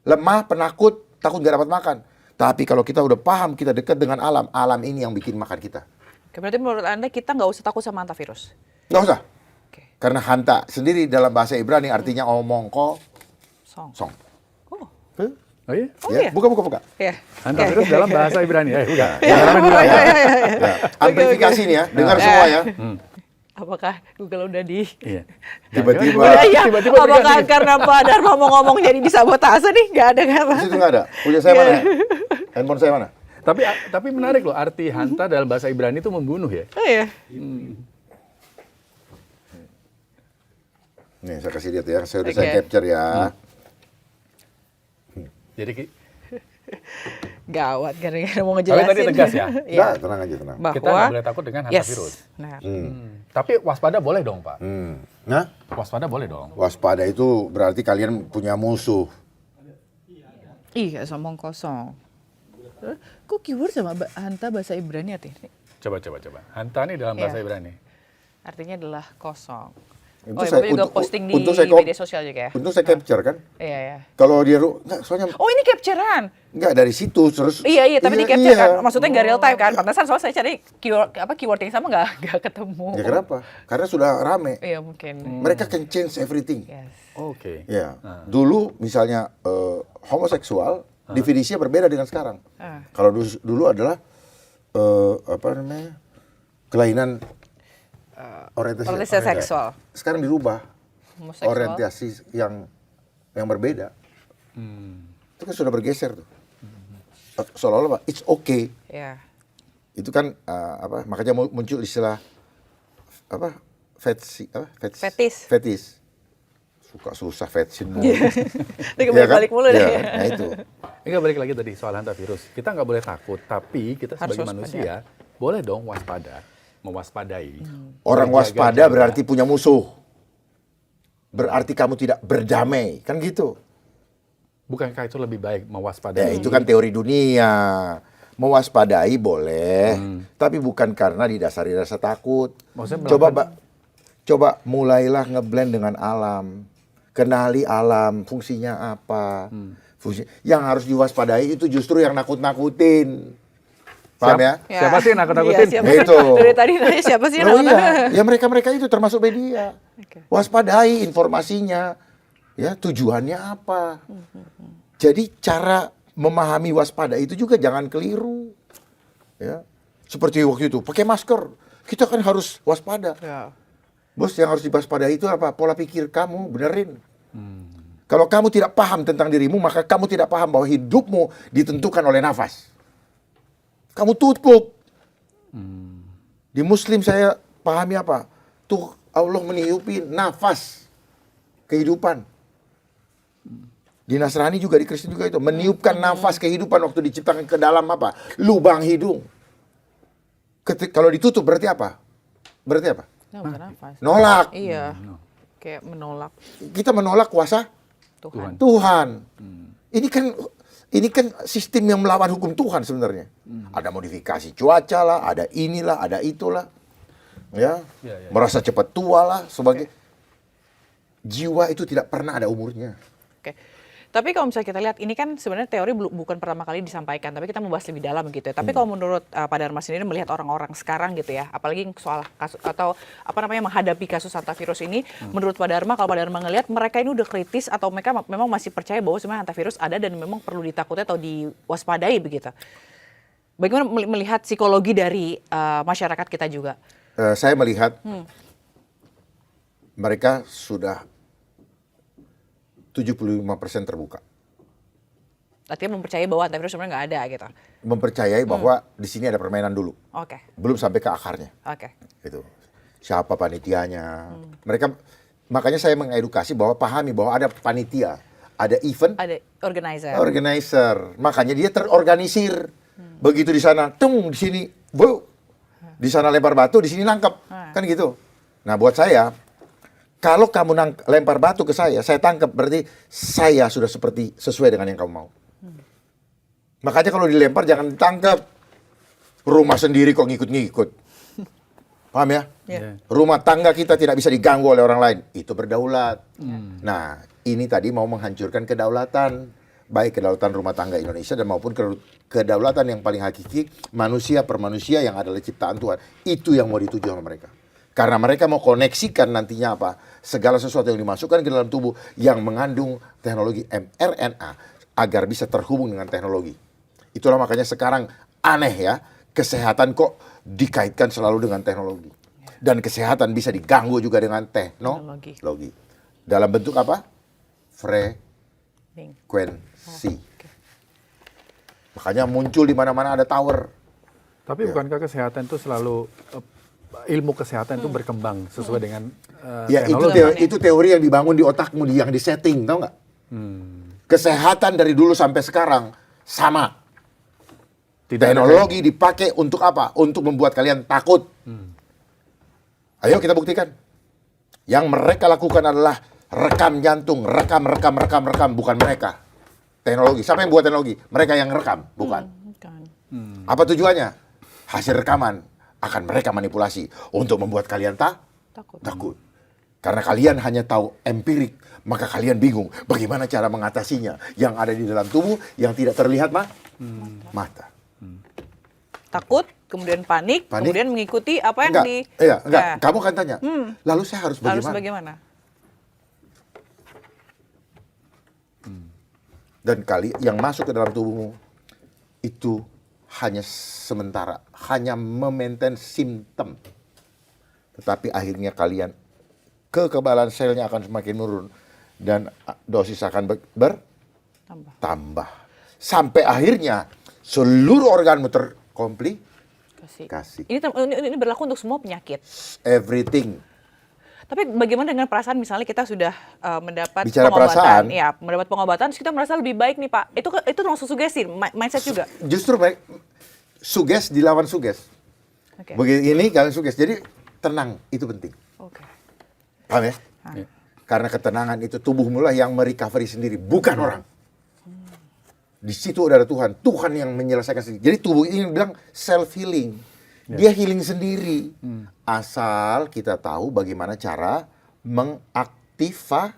Lemah, penakut, takut nggak dapat makan. Tapi kalau kita udah paham, kita dekat dengan alam. Alam ini yang bikin makan kita. Oke, berarti menurut Anda kita nggak usah takut sama hantavirus? Nggak usah. Oke. Karena hanta sendiri dalam bahasa Ibrani artinya omong Song. kosong. Oh, Oh iya? oh Ya, iya. buka. Iya. Hantavirus dalam bahasa Ibrani. Bukan. Ya. Amplifikasi nih ya, dengar semua ya. Apakah Google udah di... Iya. Tiba-tiba. Udah ya, Tiba-tiba apakah dikasih. karena Pak Dharma mau ngomong jadi disabotase nih? Nggak ada kan? Di situ nggak ada. Punya saya mana? Handphone saya mana? Tapi menarik loh, arti hanta dalam bahasa Ibrani itu membunuh ya. Oh iya. Nih saya kasih lihat ya, saya udah Oke. saya capture ya. Jadi Gawat gara-gara mau Tapi ngejelasin. tadi tegas ya? Iya. Nah, tenang aja tenang. Bahwa kita nggak boleh takut dengan hantavirus. Yes. Nah, Tapi waspada boleh dong, Pak. Nah, Waspada boleh dong. waspada itu berarti kalian punya musuh. iya sombong kosong. Kok keyword sama hanta bahasa Ibrani artinya? Coba. Hanta nih dalam bahasa Iya. Ibrani. Artinya adalah kosong. Oh, Bapak juga posting di media sosial juga ya? Untung saya capture kan. Iya, iya. Kalau dia enggak, soalnya Oh, ini capture-an? enggak dari situ terus. Iya, tapi di capture kan? Maksudnya nggak real time kan? Pantesan soalnya saya cari keyword yang sama nggak ketemu. Ya kenapa? Karena sudah rame. Iya, mungkin. Mereka can change everything. Yes. Oke. Ya. Dulu misalnya homoseksual definisinya berbeda dengan sekarang. Kalau dulu adalah apa namanya? Kelainan Orientasi seksual. Sekarang dirubah Homoseksual. orientasi yang berbeda. Itu kan sudah bergeser tuh. Seolah-olah it's okay. Iya. Itu kan makanya muncul istilah apa? Fetis. Suka susah fetsin mulu. Itu balik mulu deh. Ya, nah itu. Ini balik lagi tadi soal hantavirus. Kita nggak boleh takut, tapi kita Harus sebagai waspada. manusia boleh dong mewaspadai. Orang Berjaga-jaga. waspada berarti punya musuh. Berarti kamu tidak berdamai, kan gitu. Bukankah itu lebih baik Ya mewaspadai? itu kan teori dunia. Mewaspadai boleh, tapi bukan karena didasari rasa takut. Maksudnya Coba mulailah ngeblend dengan alam. Kenali alam, fungsinya apa. Yang harus diwaspadai itu justru yang nakut-nakutin. Paham ya? Siapa sih yang nakut-nakutin? Iya, siapa? Itu. Dari tadi nanya siapa sih yang Oh nakut-nakutin? iya, ya mereka itu termasuk media. Oke. Waspadai informasinya, ya tujuannya apa. Jadi cara memahami waspada itu juga jangan keliru. Ya, seperti waktu itu pakai masker, kita kan harus waspada. Ya. Bos, yang harus diwaspadai itu apa? Pola pikir kamu, benerin. Kalau kamu tidak paham tentang dirimu, maka kamu tidak paham bahwa hidupmu ditentukan oleh nafas. Kamu tutup. Di Muslim saya pahami apa? Tuh Allah meniupin nafas kehidupan. Di Nasrani juga, di Kristen juga itu. Meniupkan nafas kehidupan waktu diciptakan ke dalam apa? Lubang hidung. Kalau ditutup berarti apa? Berarti apa? Nah, bukan nafas. Nolak. Iya. Kayak menolak Kita menolak kuasa Tuhan. Tuhan. Ini kan sistem yang melawan hukum Tuhan sebenarnya. Ada modifikasi cuaca lah, ada inilah, ada itulah. Ya. Merasa cepat tua lah sebagai jiwa itu tidak pernah ada umurnya. Oke. Tapi kalau misalnya kita lihat, ini kan sebenarnya teori bukan pertama kali disampaikan, tapi kita membahas lebih dalam gitu ya. Tapi kalau menurut Pak Dharma sendiri melihat orang-orang sekarang gitu ya, apalagi soal kasus atau apa namanya menghadapi kasus hantavirus ini, menurut Pak Dharma, kalau Pak Dharma ngelihat mereka ini udah kritis atau mereka memang masih percaya bahwa sebenarnya hantavirus ada dan memang perlu ditakuti atau diwaspadai begitu. Bagaimana melihat psikologi dari masyarakat kita juga? Saya melihat mereka sudah 75% terbuka. Artinya mempercayai bahwa hantavirus sebenarnya nggak ada gitu. Mempercayai bahwa di sini ada permainan dulu. Oke. Belum sampai ke akarnya. Oke. Itu. Siapa panitianya. Mereka, makanya saya mengedukasi bahwa pahami bahwa ada panitia, ada event, Ada organizer. Makanya dia terorganisir. Begitu di sana, di sini, di sana lempar batu, di sini nangkep. Kan gitu. Nah, buat saya, kalau kamu lempar batu ke saya tangkap, berarti saya sudah sesuai dengan yang kamu mau. Makanya kalau dilempar jangan ditangkap. Rumah sendiri kok ngikut-ngikut. Paham ya? Iya. Rumah tangga kita tidak bisa diganggu oleh orang lain. Itu berdaulat. Nah, ini tadi mau menghancurkan kedaulatan. Baik kedaulatan rumah tangga Indonesia dan maupun kedaulatan yang paling hakiki manusia per manusia yang adalah ciptaan Tuhan. Itu yang mau dituju oleh mereka. Karena mereka mau koneksikan nantinya apa? Segala sesuatu yang dimasukkan ke dalam tubuh yang mengandung teknologi mRNA agar bisa terhubung dengan teknologi. Itulah makanya sekarang aneh ya, kesehatan kok dikaitkan selalu dengan teknologi. Dan kesehatan bisa diganggu juga dengan teknologi. Dalam bentuk apa? Frekuensi. Makanya muncul di mana-mana ada tower. Tapi bukankah kesehatan itu selalu ilmu kesehatan itu berkembang sesuai dengan Ya teknologi? itu teori yang dibangun di otakmu, yang disetting, tau nggak? Kesehatan dari dulu sampai sekarang sama. Teknologi dipakai untuk apa? Untuk membuat kalian takut. Ayo kita buktikan. Yang mereka lakukan adalah rekam jantung, rekam, bukan mereka. Teknologi. Siapa yang buat teknologi? Mereka yang rekam, bukan. Apa tujuannya? Hasil rekaman akan mereka manipulasi untuk membuat kalian takut. Karena kalian hanya tahu empirik, maka kalian bingung bagaimana cara mengatasinya yang ada di dalam tubuh yang tidak terlihat mata. Takut, kemudian panik, kemudian mengikuti apa yang enggak. Kamu akan tanya, lalu saya harus bagaimana? Harus bagaimana? Dan yang masuk ke dalam tubuhmu itu hanya sementara, hanya memaintain simptom. Tetapi akhirnya kalian kekebalan selnya akan semakin menurun dan dosis akan bertambah. Sampai akhirnya seluruh organmu terkomplikasi. Ini berlaku untuk semua penyakit. Everything. Tapi bagaimana dengan perasaan misalnya kita sudah mendapat Bicara pengobatan, perasaan, ya mendapat pengobatan, terus kita merasa lebih baik nih Pak. Itu termasuk sugesti, mindset juga. Justru baik, suges dilawan suges. Okay. Begini kalian suges. Jadi tenang, itu penting. Okay. Paham ya? Karena ketenangan itu tubuhmu lah yang merecovery sendiri, bukan orang. Di situ ada Tuhan, Tuhan yang menyelesaikan sendiri. Jadi tubuh ini bilang self healing. Dia healing sendiri. Asal kita tahu bagaimana cara Mengaktifasi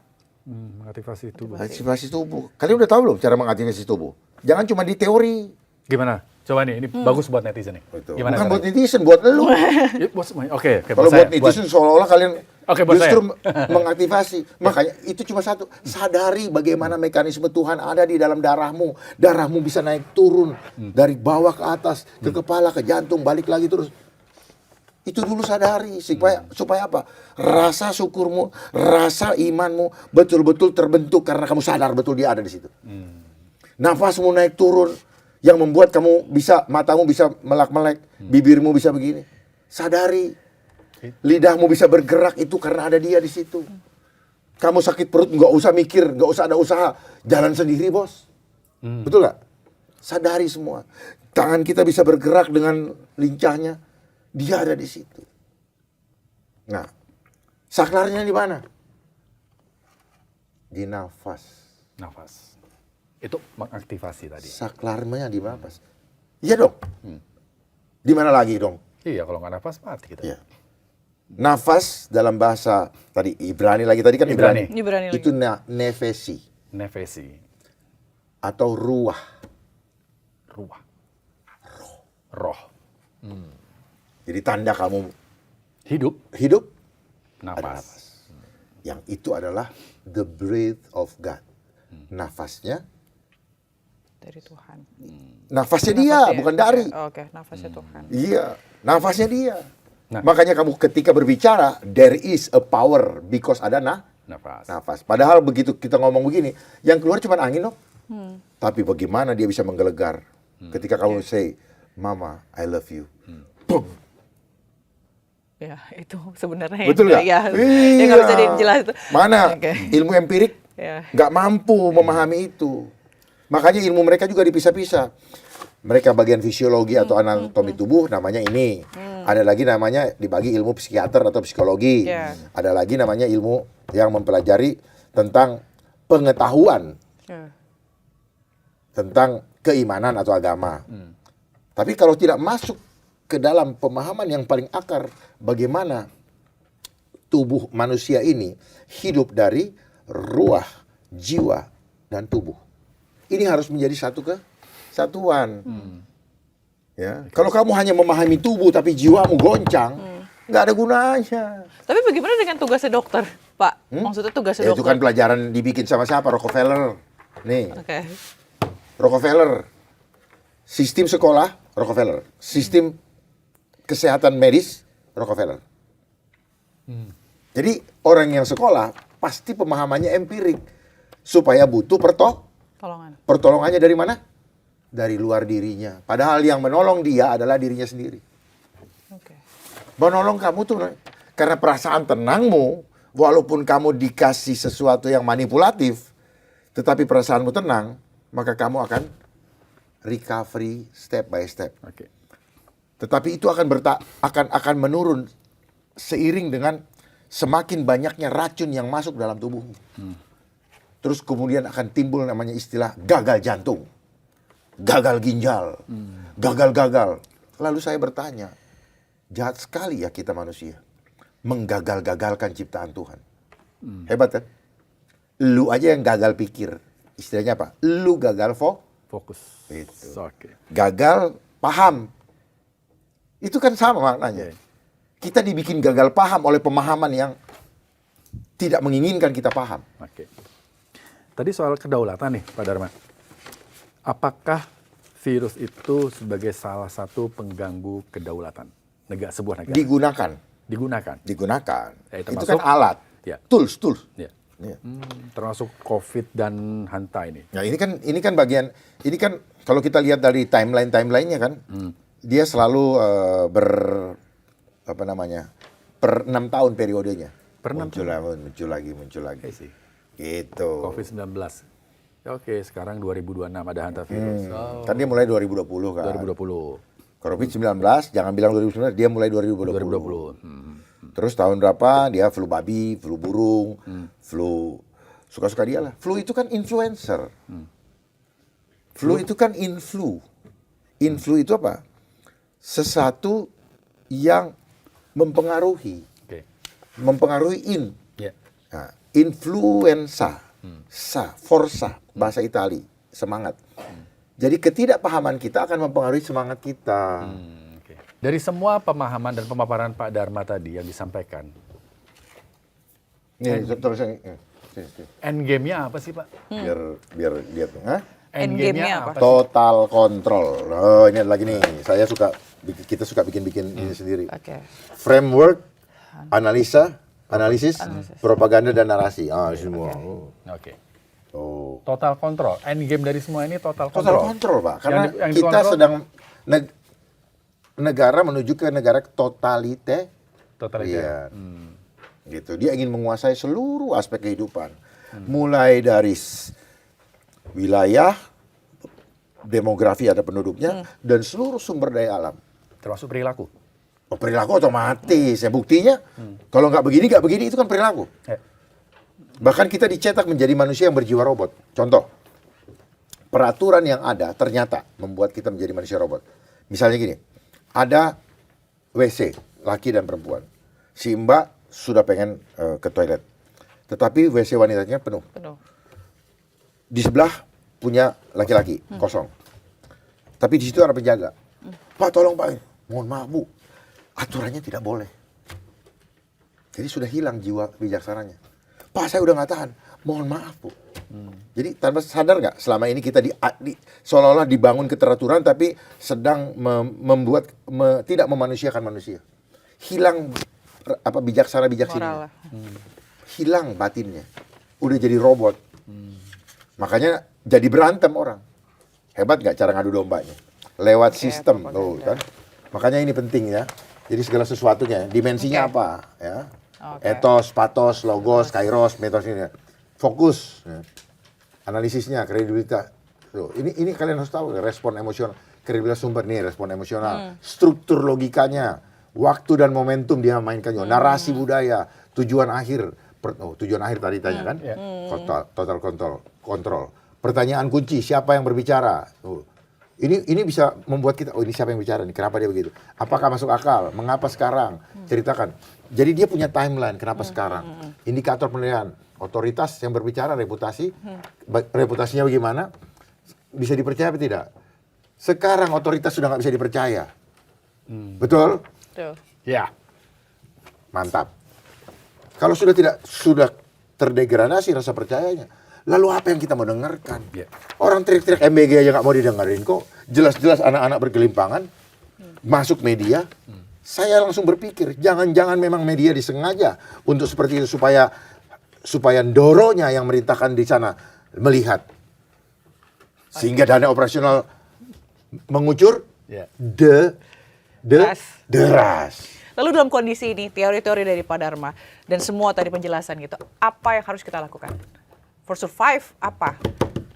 tubuh. aktivasi tubuh. Kalian udah tahu belum cara mengaktifasi tubuh? Jangan cuma di teori. Gimana? Coba nih, ini bagus buat netizen nih. Betul. Gimana Bukan buat caranya? netizen, buat lu. Ya, buat semuanya. Oke, Kalau buat netizen seolah-olah kalian buat justru saya. mengaktifasi. Makanya itu cuma satu. Sadari bagaimana mekanisme Tuhan ada di dalam darahmu. Darahmu bisa naik turun. Dari bawah ke atas, ke kepala, ke jantung, balik lagi terus. Itu dulu sadari. Supaya apa? Rasa syukurmu, rasa imanmu betul-betul terbentuk karena kamu sadar betul dia ada di situ. Nafasmu naik turun. Yang membuat matamu bisa melek-melek, bibirmu bisa begini. Sadari. Lidahmu bisa bergerak itu karena ada dia di situ. Kamu sakit perut nggak usah mikir, nggak usah ada usaha, jalan sendiri bos. Betul nggak? Sadari semua. Tangan kita bisa bergerak dengan lincahnya, dia ada di situ. Nah, saklarnya di mana? Di nafas. Nafas. Itu mengaktifasi tadi. Saklarnya di nafas. Iya dong. Di mana lagi dong? Iya, kalau nggak nafas mati kita. Iya. Nafas dalam bahasa tadi Ibrani lagi tadi kan Ibrani. Ibrani lagi. Itu nefesi Nefesi. atau ruah. Ruah. Roh. Jadi tanda kamu Hidup. hidup ada Nafas. nafas. Yang itu adalah the breath of God. Nafasnya Dari Tuhan. nafasnya dia, Nafasnya. bukan dari. Oke, nafasnya Tuhan. Iya, nafasnya dia. Nah. Makanya kamu ketika berbicara, there is a power because ada Nafas. nafas. Padahal begitu kita ngomong begini, yang keluar cuma angin loh. Tapi bagaimana dia bisa menggelegar ketika kamu say, Mama, I love you. Boom. Ya, itu sebenarnya Betul nggak? ya nggak bisa dijelas itu. Mana Oke. ilmu empirik Ya. nggak mampu memahami itu. Makanya ilmu mereka juga dipisah-pisah. Mereka bagian fisiologi atau anatomi tubuh namanya ini. Ada lagi namanya dibagi ilmu psikiater atau psikologi. Yeah. Ada lagi namanya ilmu yang mempelajari tentang pengetahuan Ya. tentang keimanan atau agama. Tapi kalau tidak masuk ke dalam pemahaman yang paling akar bagaimana tubuh manusia ini hidup dari ruah, jiwa, dan tubuh. Ini harus menjadi satu kesatuan. Ya. Kalau kamu hanya memahami tubuh tapi jiwamu goncang, nggak ada gunanya. Tapi bagaimana dengan tugasnya dokter, Pak? Maksudnya tugasnya Ya, itu dokter. kan pelajaran dibikin sama siapa? Rockefeller. Nih, Oke. Rockefeller. Sistem sekolah, Rockefeller. Sistem kesehatan medis, Rockefeller. Jadi orang yang sekolah pasti pemahamannya empirik. Supaya butuh Tolongan. pertolongannya dari mana? Dari luar dirinya. Padahal yang menolong dia adalah dirinya sendiri. Oke. Menolong kamu tuh karena perasaan tenangmu, walaupun kamu dikasih sesuatu yang manipulatif, tetapi perasaanmu tenang, maka kamu akan recovery step by step. Oke. Tetapi itu akan menurun seiring dengan semakin banyaknya racun yang masuk dalam tubuhmu. Terus kemudian akan timbul namanya istilah gagal jantung, gagal ginjal, gagal-gagal. Lalu saya bertanya, jahat sekali ya kita manusia, menggagal-gagalkan ciptaan Tuhan. Hebat kan? Lu aja yang gagal pikir. Istilahnya apa? Lu gagal Fokus. Itu. Oke. Gagal paham. Itu kan sama maknanya. Iya. Kita dibikin gagal paham oleh pemahaman yang tidak menginginkan kita paham. Oke. Tadi soal kedaulatan nih, Pak Dharma. Apakah virus itu sebagai salah satu pengganggu kedaulatan sebuah negara? Digunakan. Itu termasuk- kan alat. Ya. Tools. Ya. Ya. Termasuk COVID dan Hanta ini. Nah, ini kan bagian, ini kan kalau kita lihat dari timeline-nya kan, dia selalu per 6 tahun periodenya. Per 6 muncul lagi. I see. Gitu. COVID-19. Oke, sekarang 2026 ada hantavirus. Kan dia mulai 2020 kan. 2020. COVID-19, jangan bilang 2019, dia mulai 2020. 2020. Terus tahun berapa dia flu babi, flu burung, flu suka-suka dia lah. Flu itu kan influencer. Flu itu kan influ. Influ itu apa? Sesuatu yang mempengaruhi. Oke. Mempengaruhi Ya. Nah, influenza. Forza, bahasa Itali, semangat. Jadi ketidakpahaman kita akan mempengaruhi semangat kita. Oke. Dari semua pemahaman dan pemaparan Pak Dharma tadi yang disampaikan, Nih, terus yang endgame-nya apa sih, Pak? biar lihat. Hah? Endgame-nya apa? Total control. Oh, ini ada lagi nih. Kita suka bikin ini sendiri. Oke. Framework, analisis, propaganda dan narasi. Semua. Oke. Oh. Total control. Endgame dari semua ini total Total control. kontrol, Pak. Karena yang kita dikontrol- sedang negara menuju ke negara totalitarian. Totaliter. Gitu. Dia ingin menguasai seluruh aspek kehidupan. Mulai dari wilayah, demografi ada penduduknya, dan seluruh sumber daya alam. Termasuk perilaku. Perilaku otomatis. Ya buktinya, kalau nggak begini, itu kan perilaku. Ya. Bahkan kita dicetak menjadi manusia yang berjiwa robot. Contoh, peraturan yang ada ternyata membuat kita menjadi manusia robot. Misalnya gini, ada WC, laki dan perempuan. Si Mbak sudah pengen ke toilet, tetapi WC wanitanya penuh. Di sebelah punya laki-laki, kosong. Tapi di situ ada penjaga. Pak, tolong Pak, mohon maaf Bu, aturannya tidak boleh. Jadi sudah hilang jiwa bijaksananya. Pak, saya udah nggak tahan. Mohon maaf, Bu. Jadi tanpa sadar nggak, selama ini kita seolah-olah dibangun keteraturan, tapi sedang membuat tidak memanusiakan manusia. Hilang bijaksana Moral. hilang batinnya. Udah jadi robot. Makanya jadi berantem orang. Hebat nggak cara ngadu dombanya? Lewat sistem, tuh kan. Makanya ini penting ya. Jadi segala sesuatunya, dimensinya apa? Ya. Etos, patos, logos, kairos, metos ini. Fokus. Ya. Analisisnya, kredibilitas. Tuh, ini kalian harus tahu, respon emosional. Kredibilitas sumber nih, respon emosional. Struktur logikanya, waktu dan momentum dia mainkannya. Narasi budaya, tujuan akhir. Tujuan akhir tadi tanya kan? Total kontrol. Pertanyaan kunci, siapa yang berbicara? Ini bisa membuat kita, ini siapa yang bicara nih? Kenapa dia begitu? Apakah masuk akal? Mengapa sekarang? Ceritakan. Jadi dia punya timeline, kenapa sekarang? Indikator penilaian, otoritas yang berbicara, reputasi. Reputasinya bagaimana? Bisa dipercaya atau tidak? Sekarang otoritas sudah nggak bisa dipercaya. Betul? Ya. Mantap. Kalau sudah terdegradasi rasa percayanya, lalu apa yang kita mau dengarkan? Yeah. Orang teriak-teriak MBG aja nggak mau didengerin kok. Jelas-jelas anak-anak bergelimpangan masuk media. Saya langsung berpikir, jangan-jangan memang media disengaja untuk seperti itu supaya Ndoronya yang merintahkan di sana melihat, sehingga dana operasional mengucur, Yeah. deras. Lalu dalam kondisi ini, teori-teori dari Pak Dharma dan semua tadi penjelasan gitu, apa yang harus kita lakukan? For survive, apa?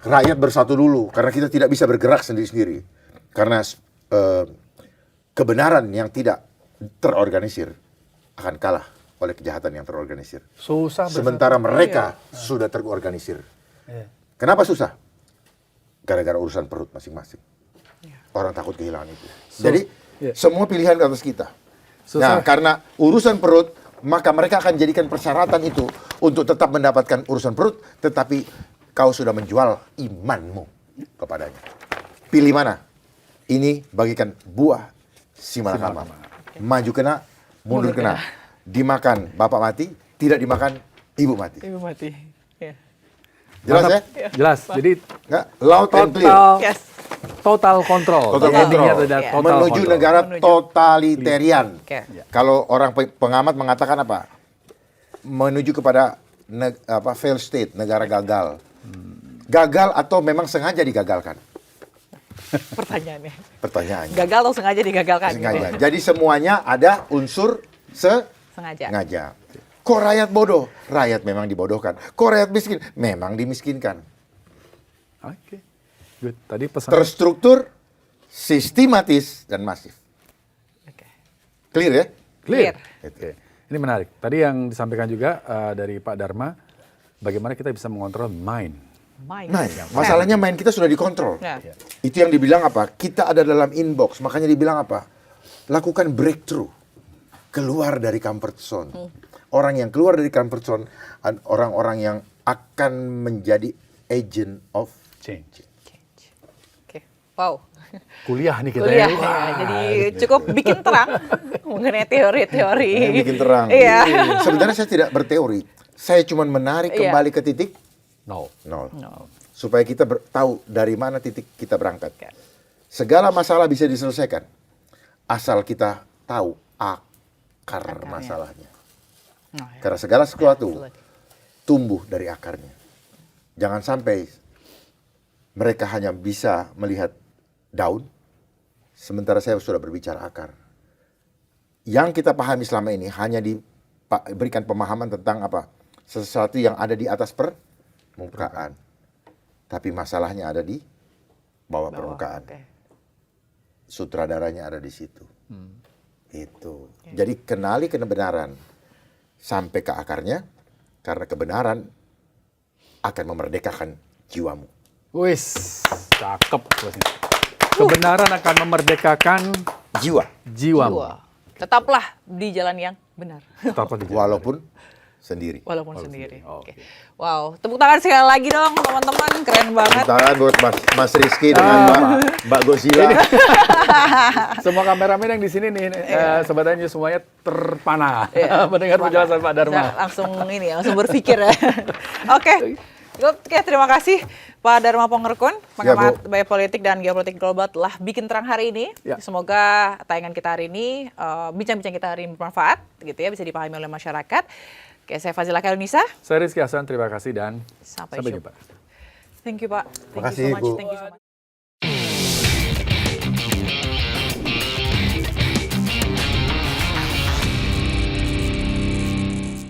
Rakyat bersatu dulu, karena kita tidak bisa bergerak sendiri-sendiri. Karena kebenaran yang tidak terorganisir akan kalah oleh kejahatan yang terorganisir. Susah bersatu. Sementara mereka sudah terorganisir. Kenapa susah? Gara-gara urusan perut masing-masing. Orang takut kehilangan itu. Jadi semua pilihan di atas kita. Susah. Nah, karena urusan perut, maka mereka akan jadikan persyaratan itu untuk tetap mendapatkan urusan perut, tetapi kau sudah menjual imanmu kepadanya. Pilih mana? Ini bagikan buah si malakama. Maju kena, mundur kena. Dimakan bapak mati, tidak dimakan ibu mati. Ibu mati. Ya. Jelas ya? Jelas. Jadi Nggak? Loud and clear. total Yes. total control. Total Jadi intinya control. adalah Iya. total Menuju control. negara Menuju. totalitarian. Oke. Kalau orang pengamat mengatakan apa? Menuju kepada failed state, negara gagal. Gagal atau memang sengaja digagalkan? Pertanyaannya. Pertanyaannya. Gagal atau sengaja digagalkan? Sengaja. Jadi semuanya ada unsur Sengaja. sengaja. Kok rakyat bodoh? Rakyat memang dibodohkan. Kok rakyat miskin? Memang dimiskinkan. Oke. Good. Tadi pesan Terstruktur, sistematis, dan masif. Oke. Clear ya? Clear. Oke. Ini menarik. Tadi yang disampaikan juga dari Pak Dharma, bagaimana kita bisa mengontrol mind. Mind. Nah, masalahnya main kita sudah dikontrol. Ya. Itu yang dibilang apa? Kita ada dalam inbox. Makanya dibilang apa? Lakukan breakthrough. Keluar dari comfort zone. Orang yang keluar dari comfort zone, orang-orang yang akan menjadi agent of Change. Oke. Wow. Kuliah nih kita Kuliah ya. ya. Jadi cukup bikin terang mengenai teori-teori. bikin terang. Iya. Sebenarnya saya tidak berteori. Saya cuma menarik Iya. kembali ke titik No. nol. No. Supaya kita tahu dari mana titik kita berangkat. Oke. Segala masalah bisa diselesaikan. Asal kita tahu akar Akarnya. masalahnya. Nah, ya. Karena segala sesuatu Betul. tumbuh dari akarnya. Jangan sampai mereka hanya bisa melihat daun, sementara saya sudah berbicara akar. Yang kita pahami selama ini hanya diberikan pemahaman tentang apa? Sesuatu yang ada di atas permukaan. Tapi masalahnya ada di bawah permukaan. Oke. Sutradaranya ada di situ. Itu. Jadi kenali kebenaran sampai ke akarnya, karena kebenaran akan memerdekakan jiwamu. Wis, cakep. Kebenaran akan memerdekakan Jiwa. jiwamu. Jiwa. Tetaplah di jalan yang benar. Tetaplah di jalan. Walaupun sendiri. Walaupun Walaupun sendiri. sendiri. Oke. Wow, tepuk tangan sekali lagi dong teman-teman, keren banget. Tangan buat Mas Rizky dengan Mbak Godzilla. Semua kameramen yang di sini nih, Sobat News semuanya terpana mendengar penjelasan Pak Dharma. Saya langsung berpikir ya. Oke. Oke, terima kasih Pak Dharma Pongerkun, pengamat biopolitik dan geopolitik global telah bikin terang hari ini. Ya. Semoga tayangan kita hari ini, bincang-bincang kita hari ini bermanfaat, gitu ya, bisa dipahami oleh masyarakat. Oke, saya Fazila Kailunisa. Saya Rizky Hasan, terima kasih dan Sampai jumpa. Thank you Pak. Makasih, Thank you so much. Bu. Thank you so much.